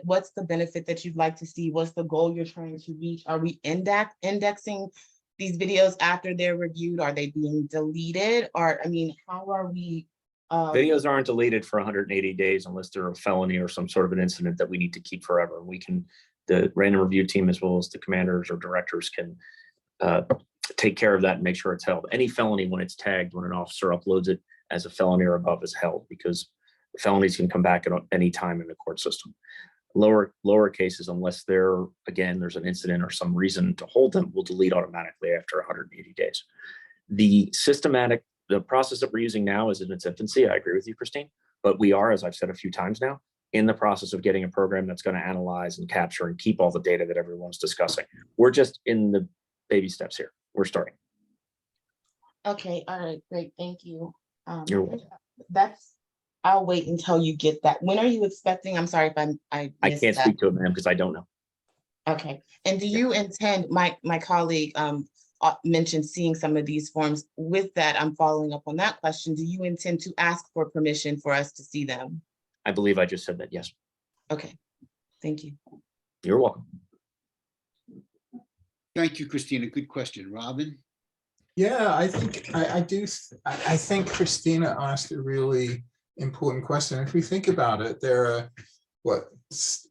what's the benefit that you'd like to see? What's the goal you're trying to reach? Are we indexing these videos after they're reviewed? Are they being deleted? Or, I mean, how are we? Videos aren't deleted for 180 days unless they're a felony or some sort of an incident that we need to keep forever. The random review team, as well as the commanders or directors, can take care of that and make sure it's held. Any felony, when it's tagged, when an officer uploads it as a felony or above, is held, because felonies can come back at any time in the court system. Lower cases, unless there's an incident or some reason to hold them, will delete automatically after 180 days. The process that we're using now is in its infancy. I agree with you, Christine, but we are, as I've said a few times now, in the process of getting a program that's going to analyze and capture and keep all the data that everyone's discussing. We're just in the baby steps here. We're starting. Okay, all right, great, thank you. You're welcome. I'll wait until you get that. When are you expecting? I'm sorry if I missed can't that. speak to it, ma'am, because I don't know. Okay, and do you intend, my colleague mentioned seeing some of these forms. With that, I'm following up on that question. Do you intend to ask for permission for us to see them? I believe I just said that, yes. Okay, thank you. You're welcome. Thank you, Christina. Good question. Robin? Yeah, I think I think Christina asked a really important question. If we think about it, there are, what,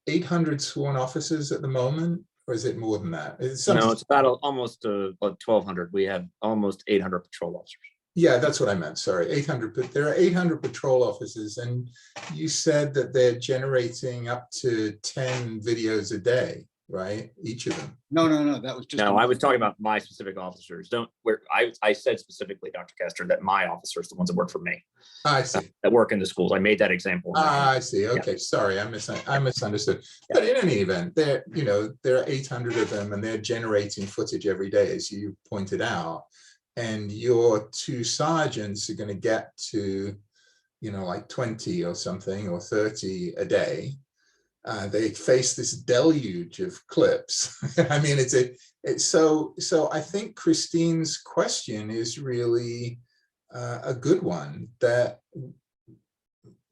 800 sworn officers at the moment, or is it more than that? No, it's about almost 1,200. We have almost 800 patrol officers. Yeah, that's what I meant. Sorry, 800. But there are 800 patrol officers, and you said that they're generating up to 10 videos a day, right? Each of them. No, that was just. No, I was talking about my specific officers. I said specifically, Dr. Kester, that my officers, the ones that work for me, I see. that work in the schools. I made that example. I see. Okay, sorry, I misunderstood. But in any event, there are 800 of them, and they're generating footage every day, as you pointed out. And your two sergeants are going to get to, like 20 or something, or 30 a day. They face this deluge of clips. I mean, so I think Christine's question is really a good one. That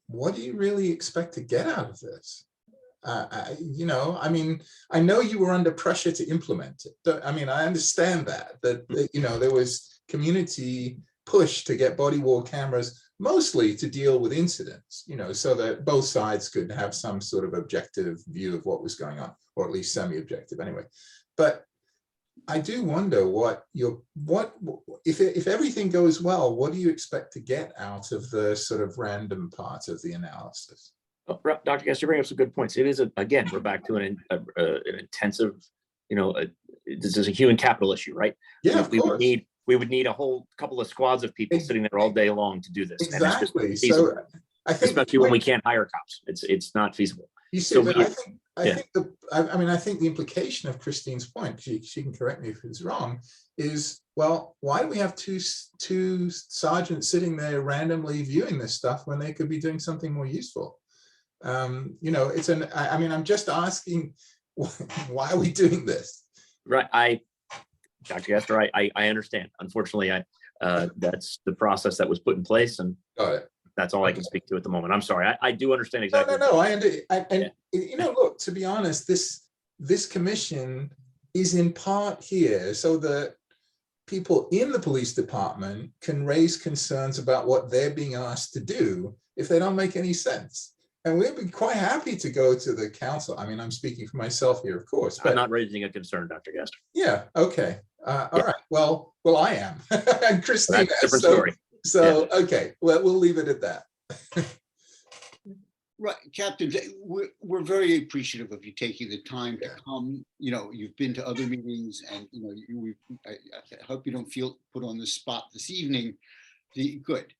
what do you really expect to get out of this? I mean, I know you were under pressure to implement it. I mean, I understand that there was community push to get body worn cameras, mostly to deal with incidents, so that both sides could have some sort of objective view of what was going on, or at least semi-objective anyway. But I do wonder if everything goes well, what do you expect to get out of the sort of random part of the analysis? Well, Dr. Kester, you bring up some good points. It is, again, we're back to an intensive, this is a human capital issue, right? Yeah, we would need a whole couple of squads of people sitting there all day long to do this. Exactly. And it's just So I think, especially when we can't hire cops, it's not feasible. You see, So but I think the implication of Christine's point, she can correct me if it's wrong, is well, why do we have two sergeants sitting there randomly viewing this stuff when they could be doing something more useful? You know, I mean, I'm just asking, why are we doing this? Right, Dr. Gester, I understand. Unfortunately, that's the process that was put in place, and Got it. that's all I can speak to at the moment. I'm sorry. I do understand No, exactly. no, and you know, look, to be honest, this commission is in part here so that people in the police department can raise concerns about what they're being asked to do if they don't make any sense. And we'd be quite happy to go to the council. I mean, I'm speaking for myself here, of course, I'm but not raising a concern, Dr. Gester. yeah, okay. All right. Well, I am. And Christina. That's a different story. So, okay, well, we'll leave it at that. Right, Captain, we're very appreciative of you taking the time to come. You know, you've been to other meetings, and you know, I hope you don't feel put on the spot this evening. Good,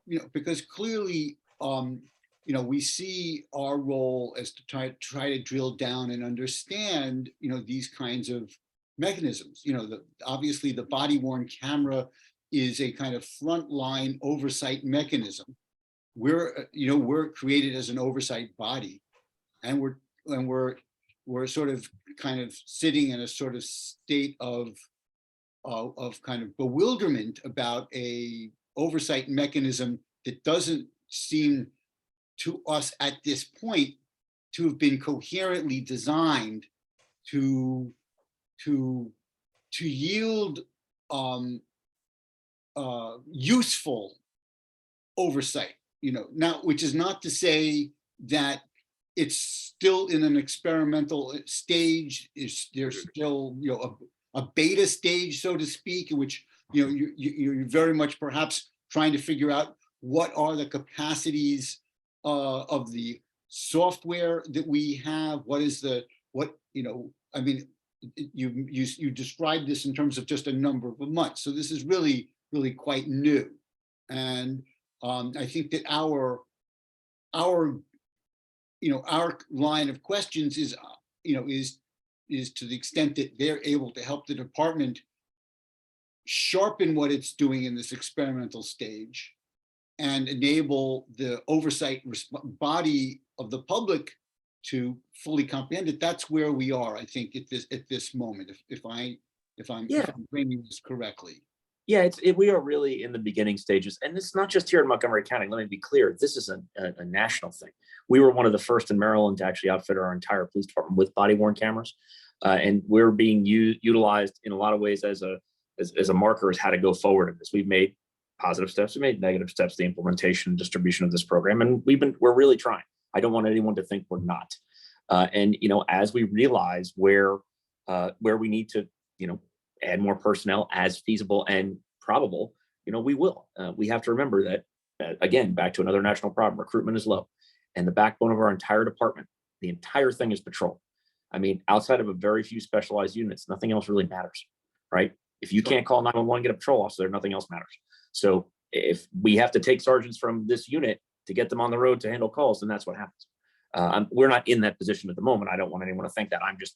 you know, because clearly, you know, we see our role as to try to drill down and understand, you know, these kinds of mechanisms. You know, obviously the body-worn camera is a kind of frontline oversight mechanism. We're created as an oversight body, and we're sort of kind of sitting in a sort of state of kind of bewilderment about a oversight mechanism that doesn't seem to us at this point to have been coherently designed to yield useful oversight. You know, now, which is not to say that it's still in an experimental stage. There's still, you know, a beta stage, so to speak, in which, you know, you're very much perhaps trying to figure out what are the capacities of the software that we have. You know, I mean, you described this in terms of just a number of months. So this is really quite new. And I think that our line of questions is to the extent that they're able to help the department sharpen what it's doing in this experimental stage and enable the oversight body of the public to fully comprehend it. That's where we are, I think, at this moment, if I'm framing this correctly. Yeah, we are really in the beginning stages, and it's not just here in Montgomery County. Let me be clear, this is a national thing. We were one of the first in Maryland to actually outfit our entire police department with body-worn cameras, and we're being utilized in a lot of ways as a marker as how to go forward in this. We've made positive steps, we made negative steps, the implementation and distribution of this program, and we're really trying. I don't want anyone to think we're not. And you know, as we realize where we need to, you know, add more personnel as feasible and probable, you know, we will. We have to remember that, again, back to another national problem, recruitment is low. And the backbone of our entire department, the entire thing is patrol. I mean, outside of a very few specialized units, nothing else really matters, right? If you can't call 911, get a patrol officer, nothing else matters. So if we have to take sergeants from this unit to get them on the road to handle calls, then that's what happens. We're not in that position at the moment. I don't want anyone to think that. I'm just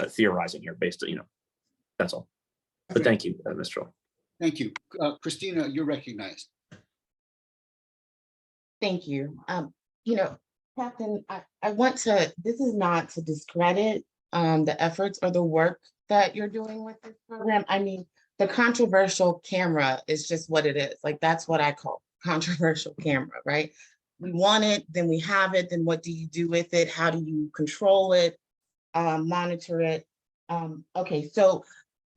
theorizing here based on, you know, that's all. But thank you, Mr. Roll. Thank you. Christina, you're recognized. Thank you. You know, Captain, I want to, this is not to discredit the efforts or the work that you're doing with this program. I mean, the controversial camera is just what it is. Like, that's what I call controversial camera, right? We want it, then we have it, then what do you do with it? How do you control it, monitor it? Okay, so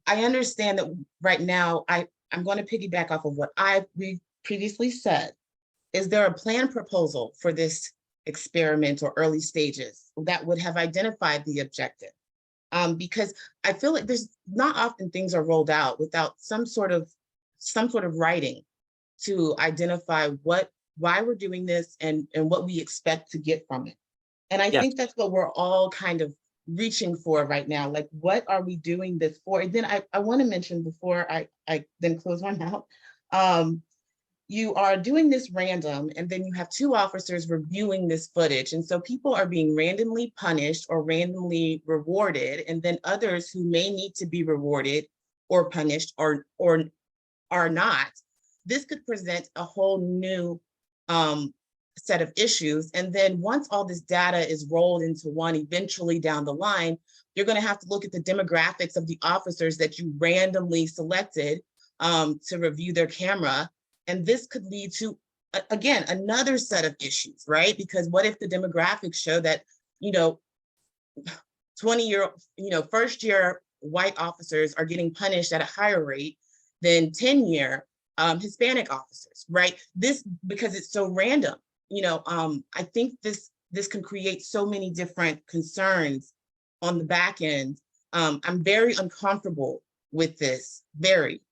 I understand that right now, I'm going to piggyback off of what we previously said. Is there a plan proposal for this experiment or early stages that would have identified the objective? Because I feel like there's not often things are rolled out without some sort of writing to identify why we're doing this and what we expect to get from it. And I think that's what we're all kind of reaching for right now. Like, what are we doing this for? And then I want to mention before I then close one out, you are doing this random, and then you have two officers reviewing this footage. And so people are being randomly punished or randomly rewarded. And then others who may need to be rewarded or punished or are not, this could present a whole new set of issues. And then once all this data is rolled into one, eventually down the line, you're going to have to look at the demographics of the officers that you randomly selected to review their camera. And this could lead to, again, another set of issues, right? Because what if the demographics show that, 20-year, first-year white officers are getting punished at a higher rate than 10-year Hispanic officers, right? This, because it's so random, I think this can create so many different concerns on the back end. I'm very uncomfortable with this,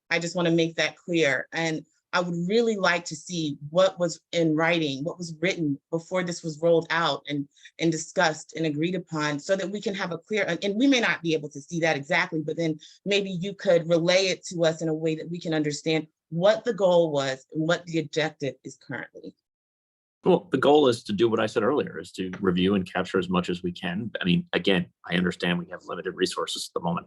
I just want to make that clear. And I would really like to see what was in writing, what was written before this was rolled out and discussed and agreed upon, so that we can have a clear, and we may not be able to see that exactly, but then maybe you could relay it to us in a way that we can understand what the goal was and what the objective is currently. Well, the goal is to do what I said earlier, is to review and capture as much as we can. I mean, again, I understand we have limited resources at the moment,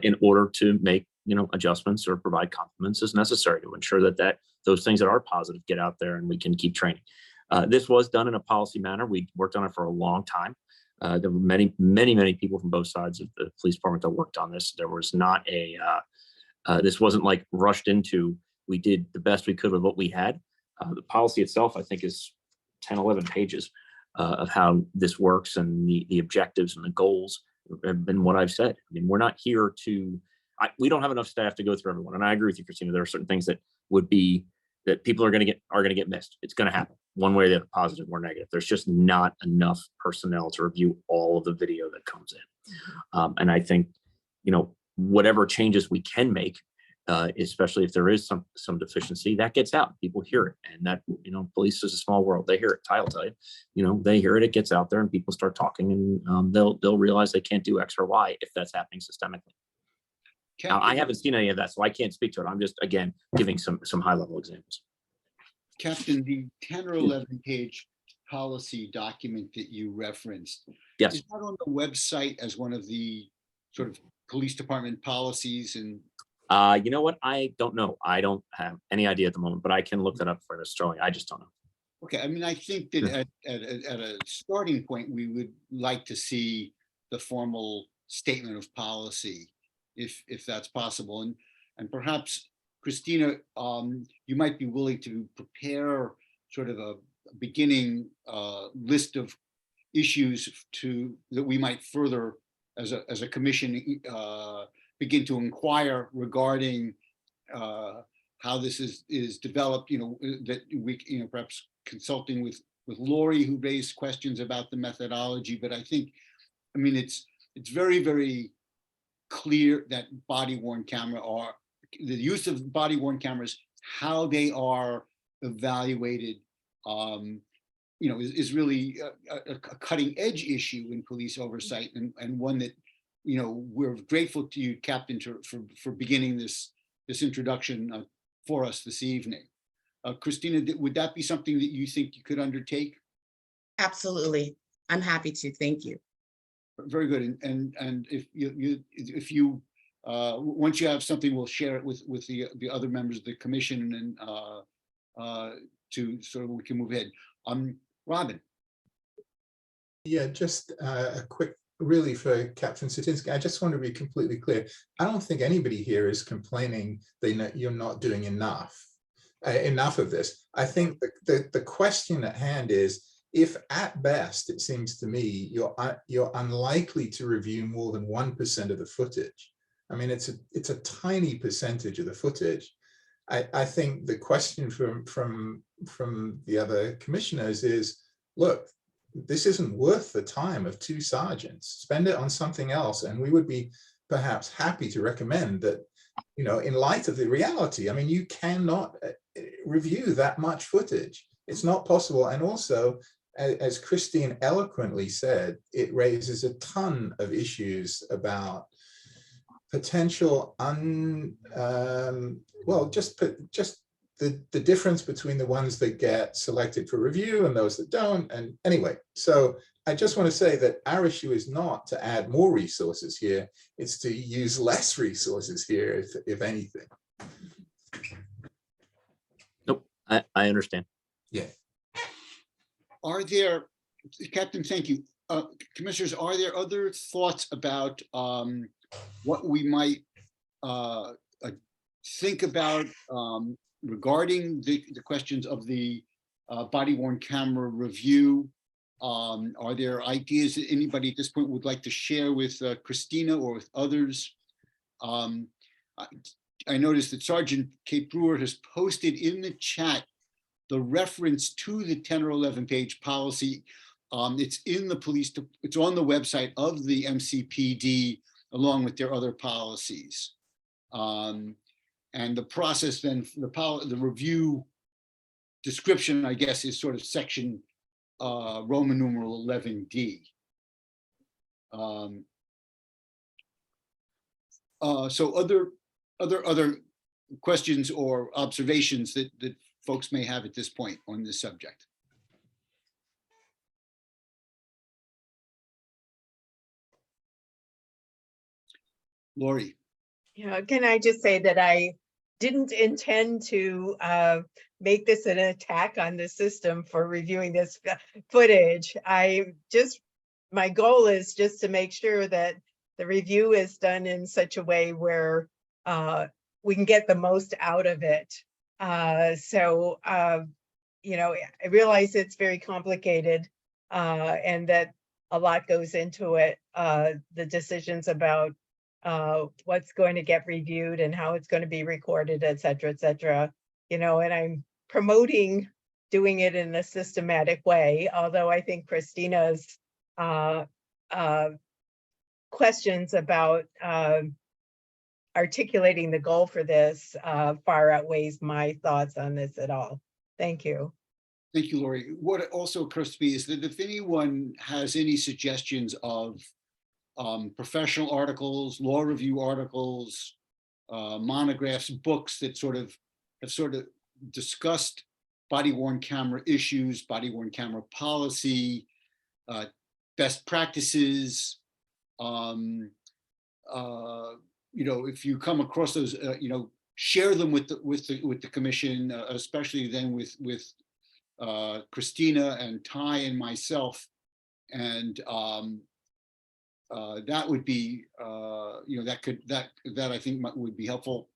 in order to make, adjustments or provide compliments as necessary to ensure that those things that are positive get out there and we can keep training. This was done in a policy manner. We worked on it for a long time. There were many, many, many people from both sides of the police department that worked on this. There was not this wasn't like rushed into. We did the best we could with what we had. The policy itself, I think, is 10, 11 pages of how this works, and the objectives and the goals have been what I've said. I mean, we're not here to, we don't have enough staff to go through everyone. And I agree with you, Christina. There are certain things that people are going to get missed. It's going to happen one way or the other, positive or negative. There's just not enough personnel to review all of the video that comes in. And I think, whatever changes we can make, especially if there is some deficiency, that gets out. People hear it, and that, police is a small world. They hear it. Ty will tell you, they hear it. It gets out there, and people start talking, and they'll realize they can't do X or Y if that's happening systemically. Now, I haven't seen any of that, so I can't speak to it. I'm just, again, giving some high level examples. Captain, the 10 or 11 page policy document that you referenced, Yes. is that on the website as one of the sort of police department policies? And You know what? I don't know. I don't have any idea at the moment, but I can look that up for this story. I just don't know. okay, I mean, I think that at a starting point, we would like to see the formal statement of policy, if that's possible. And perhaps, Christina, you might be willing to prepare sort of a beginning list of issues that we might further as a commission begin to inquire regarding how this is developed, that we, perhaps consulting with Lori, who raised questions about the methodology. But I think, I mean, it's very, very clear that body-worn camera the use of body-worn cameras, how they are evaluated, is really a cutting-edge issue in police oversight, and one that, we're grateful to you, Captain, for beginning this introduction for us this evening. Christina, would that be something that you think you could undertake? Absolutely. I'm happy to. Thank you. Very good. And if you once you have something, we'll share it with the other members of the commission, and to sort of we can move ahead. Robin. Yeah, just a quick, really, for Captain Satinsky, I just want to be completely clear. I don't think anybody here is complaining that you're not doing enough of this. I think the question at hand is, if at best, it seems to me, you're unlikely to review more than 1% of the footage. I mean, it's a tiny percentage of the footage. I think the question from the other commissioners is, look, this isn't worth the time of 2 sergeants. Spend it on something else, and we would be perhaps happy to recommend that, in light of the reality, I mean, you cannot review that much footage. It's not possible. And also, as Christine eloquently said, it raises a ton of issues about potential just the difference between the ones that get selected for review and those that don't. And anyway, so I just want to say that our issue is not to add more resources here. It's to use less resources here, if anything. Nope, I understand. Yeah. Are there, Captain, thank you. Commissioners, are there other thoughts about what we might think about regarding the questions of the body worn camera review? Are there ideas that anybody at this point would like to share with Christina or with others? I noticed that Sergeant Kate Brewer has posted in the chat the reference to the 10 or 11 page policy. It's in the it's on the website of the MCPD along with their other policies. And the process then, the review description, I guess, is sort of section Roman numeral 11D. So other questions or observations that folks may have at this point on this subject? Lori. Yeah, can I just say that I didn't intend to make this an attack on the system for reviewing this footage. My goal is just to make sure that the review is done in such a way where we can get the most out of it. You know, I realize it's very complicated and that a lot goes into it. The decisions about what's going to get reviewed and how it's going to be recorded, et cetera, you know, and I'm promoting doing it in a systematic way, although I think Christina's questions about articulating the goal for this far outweighs my thoughts on this at all. Thank you. Thank you, Lori. What also occurs to me is that if anyone has any suggestions of professional articles, law review articles, monographs, books that have discussed body-worn camera issues, body-worn camera policy, best practices. You know, if you come across those, you know, share them with the commission, especially then with Christina and Ty and myself, and that would be, you know, that I think would be helpful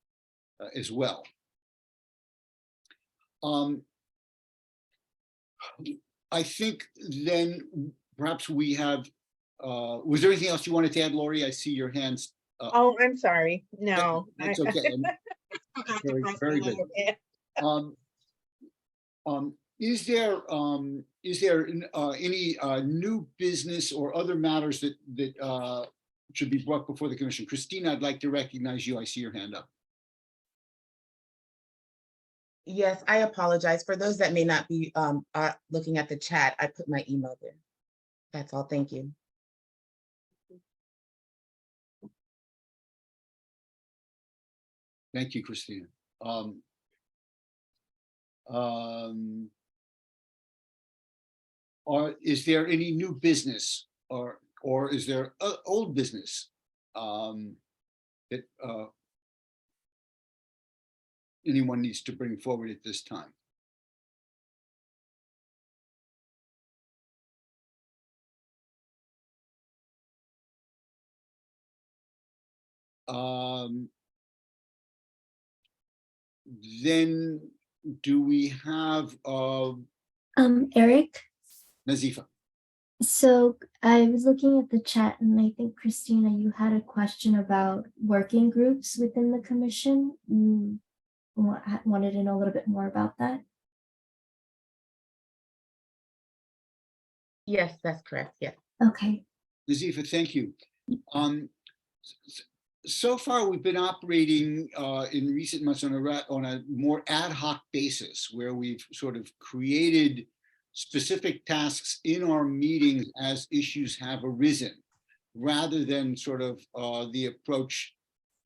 as well. I think then perhaps we have, was there anything else you wanted to add, Lori? I see your hands. Oh, I'm sorry. No. That's okay. Very good. Is there any new business or other matters that should be brought before the commission? Christina, I'd like to recognize you. I see your hand up. Yes, I apologize. For those that may not be looking at the chat, I put my email there. That's all. Thank you. Thank you, Christina. Is there any new business or is there old business that anyone needs to bring forward at this time? Then do we have Eric, Nazifa? so I was looking at the chat and I think Christina, you had a question about working groups within the commission. You wanted to know a little bit more about that? Yes, that's correct. Yeah. Okay. Nazifa, thank you. So far, we've been operating in recent months on a more ad hoc basis, where we've sort of created specific tasks in our meetings as issues have arisen, rather than sort of the approach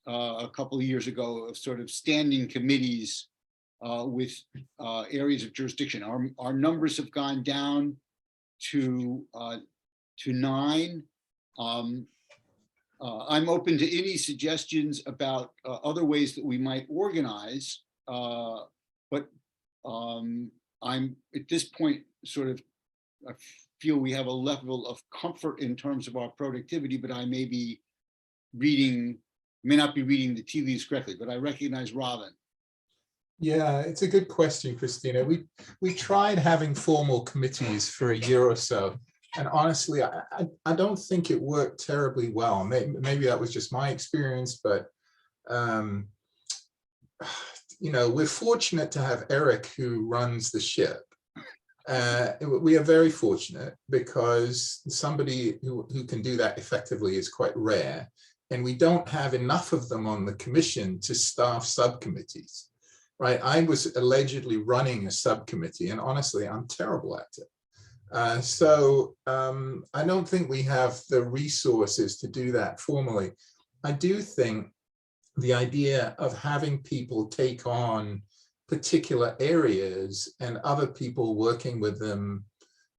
a couple of years ago of sort of standing committees with areas of jurisdiction. Our numbers have gone down to to 9. I'm open to any suggestions about other ways that we might organize, but I'm at this point sort of, I feel we have a level of comfort in terms of our productivity, but I may not be reading the tea leaves correctly, but I recognize Robin. Yeah, it's a good question, Christina. We tried having formal committees for a year or so. And honestly, I don't think it worked terribly well. Maybe that was just my experience, but you know, we're fortunate to have Eric who runs the ship. We are very fortunate because somebody who can do that effectively is quite rare. And we don't have enough of them on the commission to staff subcommittees, right? I was allegedly running a subcommittee, and honestly, I'm terrible at it. So I don't think we have the resources to do that formally. I do think the idea of having people take on particular areas and other people working with them,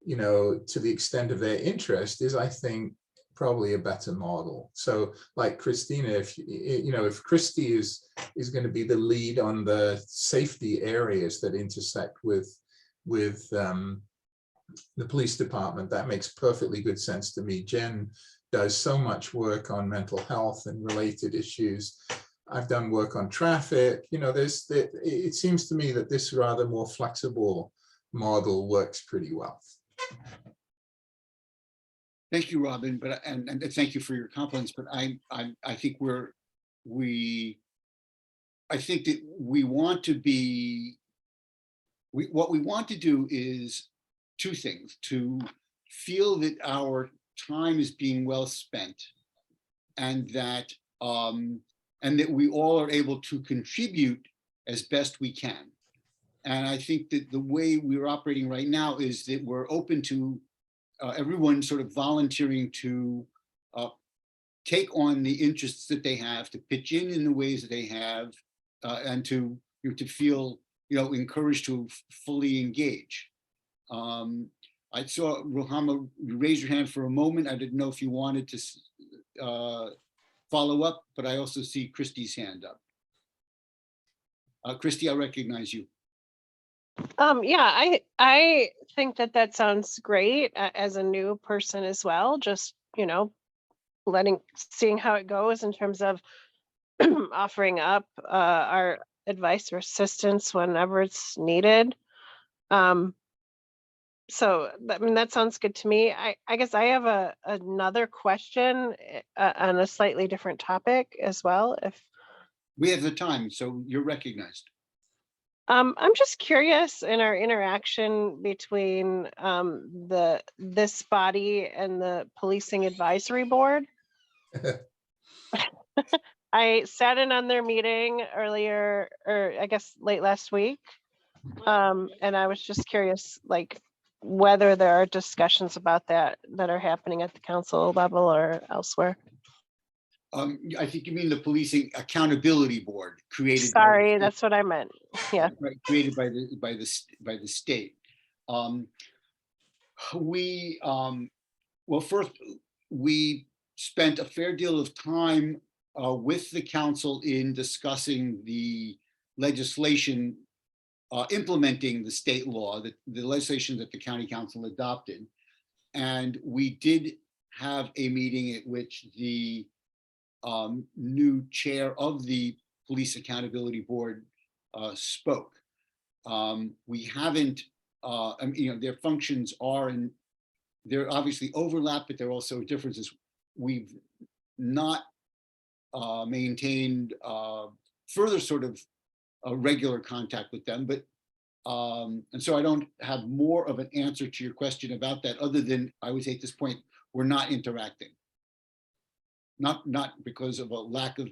you know, to the extent of their interest is, I think, probably a better model. So like Christina, if you know, if Christy is going to be the lead on the safety areas that intersect with the police department, that makes perfectly good sense to me. Jen does so much work on mental health and related issues. I've done work on traffic. You know, it seems to me that this rather more flexible model works pretty well. Thank you, Robin, but and thank you for your compliments. But I think I think that we want to be. What we want to do is 2 things: to feel that our time is being well spent, and that we all are able to contribute as best we can. And I think that the way we're operating right now is that we're open to everyone sort of volunteering to take on the interests that they have, to pitch in the ways that they have, and to feel, you know, encouraged to fully engage. I saw Ruhama, you raised your hand for a moment. I didn't know if you wanted to follow up, but I also see Christy's hand up. Christy, I recognize you. Yeah, I think that sounds great as a new person as well. Just, you know, seeing how it goes in terms of offering up our advice or assistance whenever it's needed. So, I mean, that sounds good to me. I guess I have another question on a slightly different topic as well. If We have the time, so you're recognized. I'm just curious in our interaction between this body and the Policing Advisory Board. I sat in on their meeting earlier, or I guess late last week, and I was just curious, like, whether there are discussions about that are happening at the council level or elsewhere. I think you mean the Policing Accountability Board created. Sorry, that's what I meant. Yeah. Right, created by the state. Well, first, we spent a fair deal of time with the council in discussing the legislation implementing the state law, the legislation that the county council adopted. And we did have a meeting at which the new chair of the Police Accountability Board spoke. We haven't, I mean, you know, their functions are, and they're obviously overlap, but there are also differences. We've not maintained further sort of regular contact with them, but and so I don't have more of an answer to your question about that, other than I would say at this point, we're not interacting. Not because of a lack of,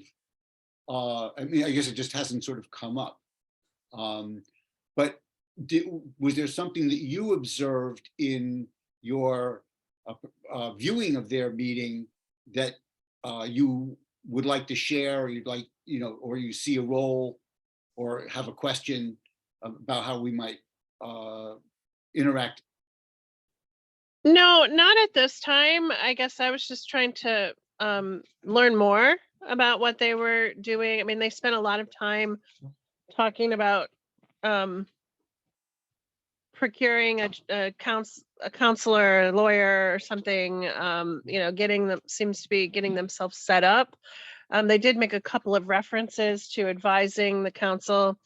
I mean, I guess it just hasn't sort of come up. But was there something that you observed in your viewing of their meeting that you would like to share, or you'd like, you know, or you see a role or have a question about how we might interact? No, not at this time. I guess I was just trying to learn more about what they were doing. I mean, they spent a lot of time talking about procuring a counselor, a lawyer or something, you know, seems to be getting themselves set up. They did make a couple of references to advising the council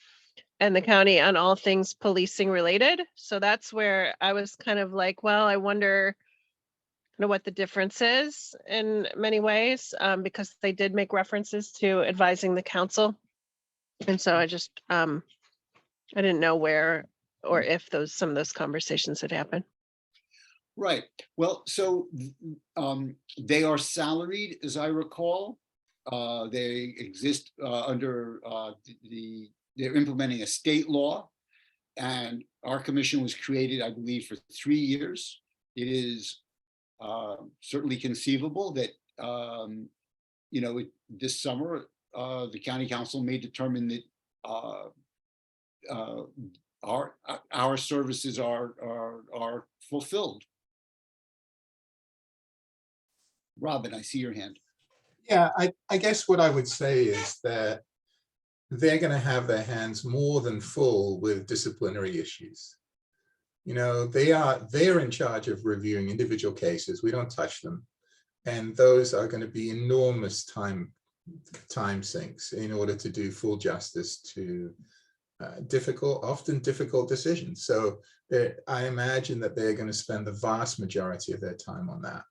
and the county on all things policing related. So that's where I was kind of like, well, I wonder what the difference is in many ways, because they did make references to advising the council. And so I just, I didn't know where or if some of those conversations had happened. Right. Well, so they are salaried, as I recall. They exist under they're implementing a state law. And our commission was created, I believe, for 3 years. It is certainly conceivable that, you know, this summer, the county council may determine that our services are fulfilled. Robin, I see your hand. Yeah, I guess what I would say is that they're going to have their hands more than full with disciplinary issues. You know, they're in charge of reviewing individual cases. We don't touch them. And those are going to be enormous time sinks in order to do full justice to often difficult decisions. So I imagine that they're going to spend the vast majority of their time on that.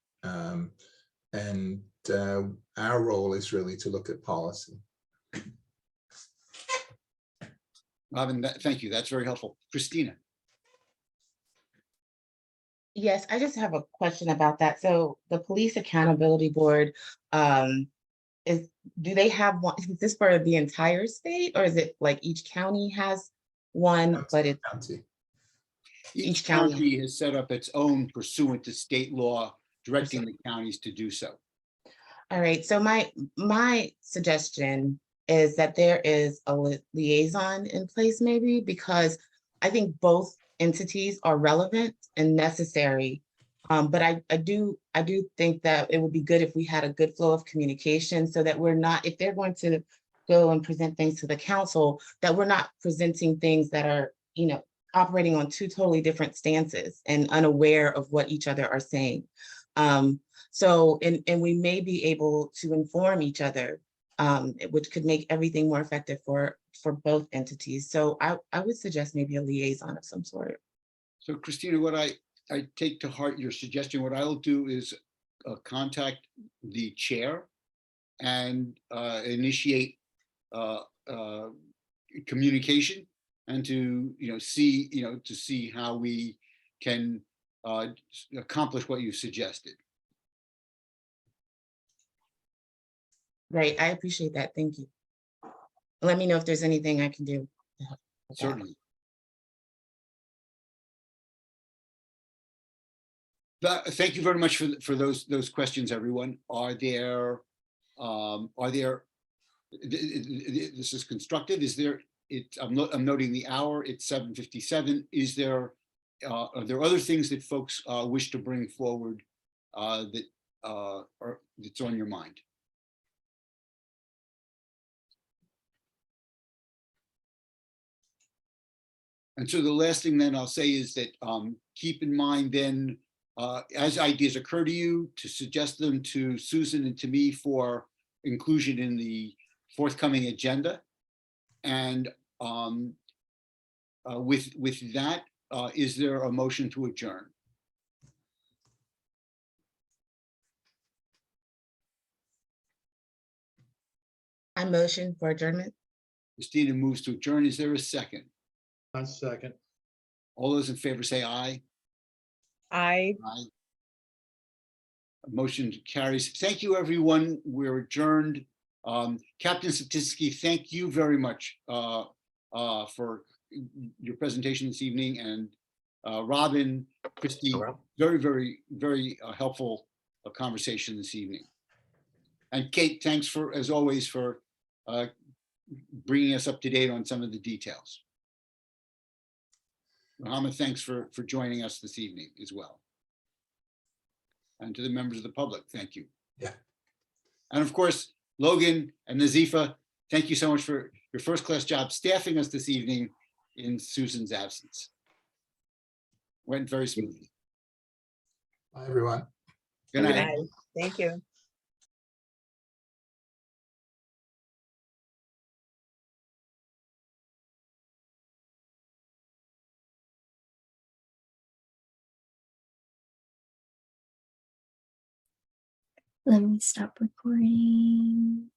And our role is really to look at policy. Robin, thank you. That's very helpful. Christina. Yes, I just have a question about that. So the Police Accountability Board, do they have one? Is this for the entire state, or is it like each county has one, but it's County. Each county has set up its own pursuant to state law, directing the counties to do so. All right, so my suggestion is that there is a liaison in place, maybe, because I think both entities are relevant and necessary. But I do think that it would be good if we had a good flow of communication, so that we're not, if they're going to go and present things to the council, that we're not presenting things that are, you know, operating on two totally different stances and unaware of what each other are saying. So we may be able to inform each other, which could make everything more effective for both entities. So I would suggest maybe a liaison of some sort. So Christina, what I take to heart your suggestion. What I'll do is contact the chair and initiate communication, and to see how we can accomplish what you suggested. Great, I appreciate that. Thank you. Let me know if there's anything I can do. Certainly. Thank you very much for those questions, everyone. Are there this is constructive? Is there? I'm noting the hour. It's 7:57. Are there other things that folks wish to bring forward that's on your mind? And so the last thing then I'll say is that keep in mind then, as ideas occur to you, to suggest them to Susan and to me for inclusion in the forthcoming agenda. And with that, is there a motion to adjourn? I motion for adjournment. Christina moves to adjourn. Is there a second? A second. All those in favor say aye. Aye. Aye. Motion carries. Thank you, everyone. We're adjourned. Captain Satitsky, thank you very much for your presentation this evening, and Robin, Christy, very, very, very helpful conversation this evening. And Kate, thanks as always for bringing us up to date on some of the details. Mohammed, thanks for joining us this evening as well. And to the members of the public, thank you. Yeah. And of course, Logan and Nazifa, thank you so much for your first-class job staffing us this evening in Susan's absence. Went very smoothly. Bye, everyone. Good Have a good night. night. Bye. Thank you. Let me stop recording.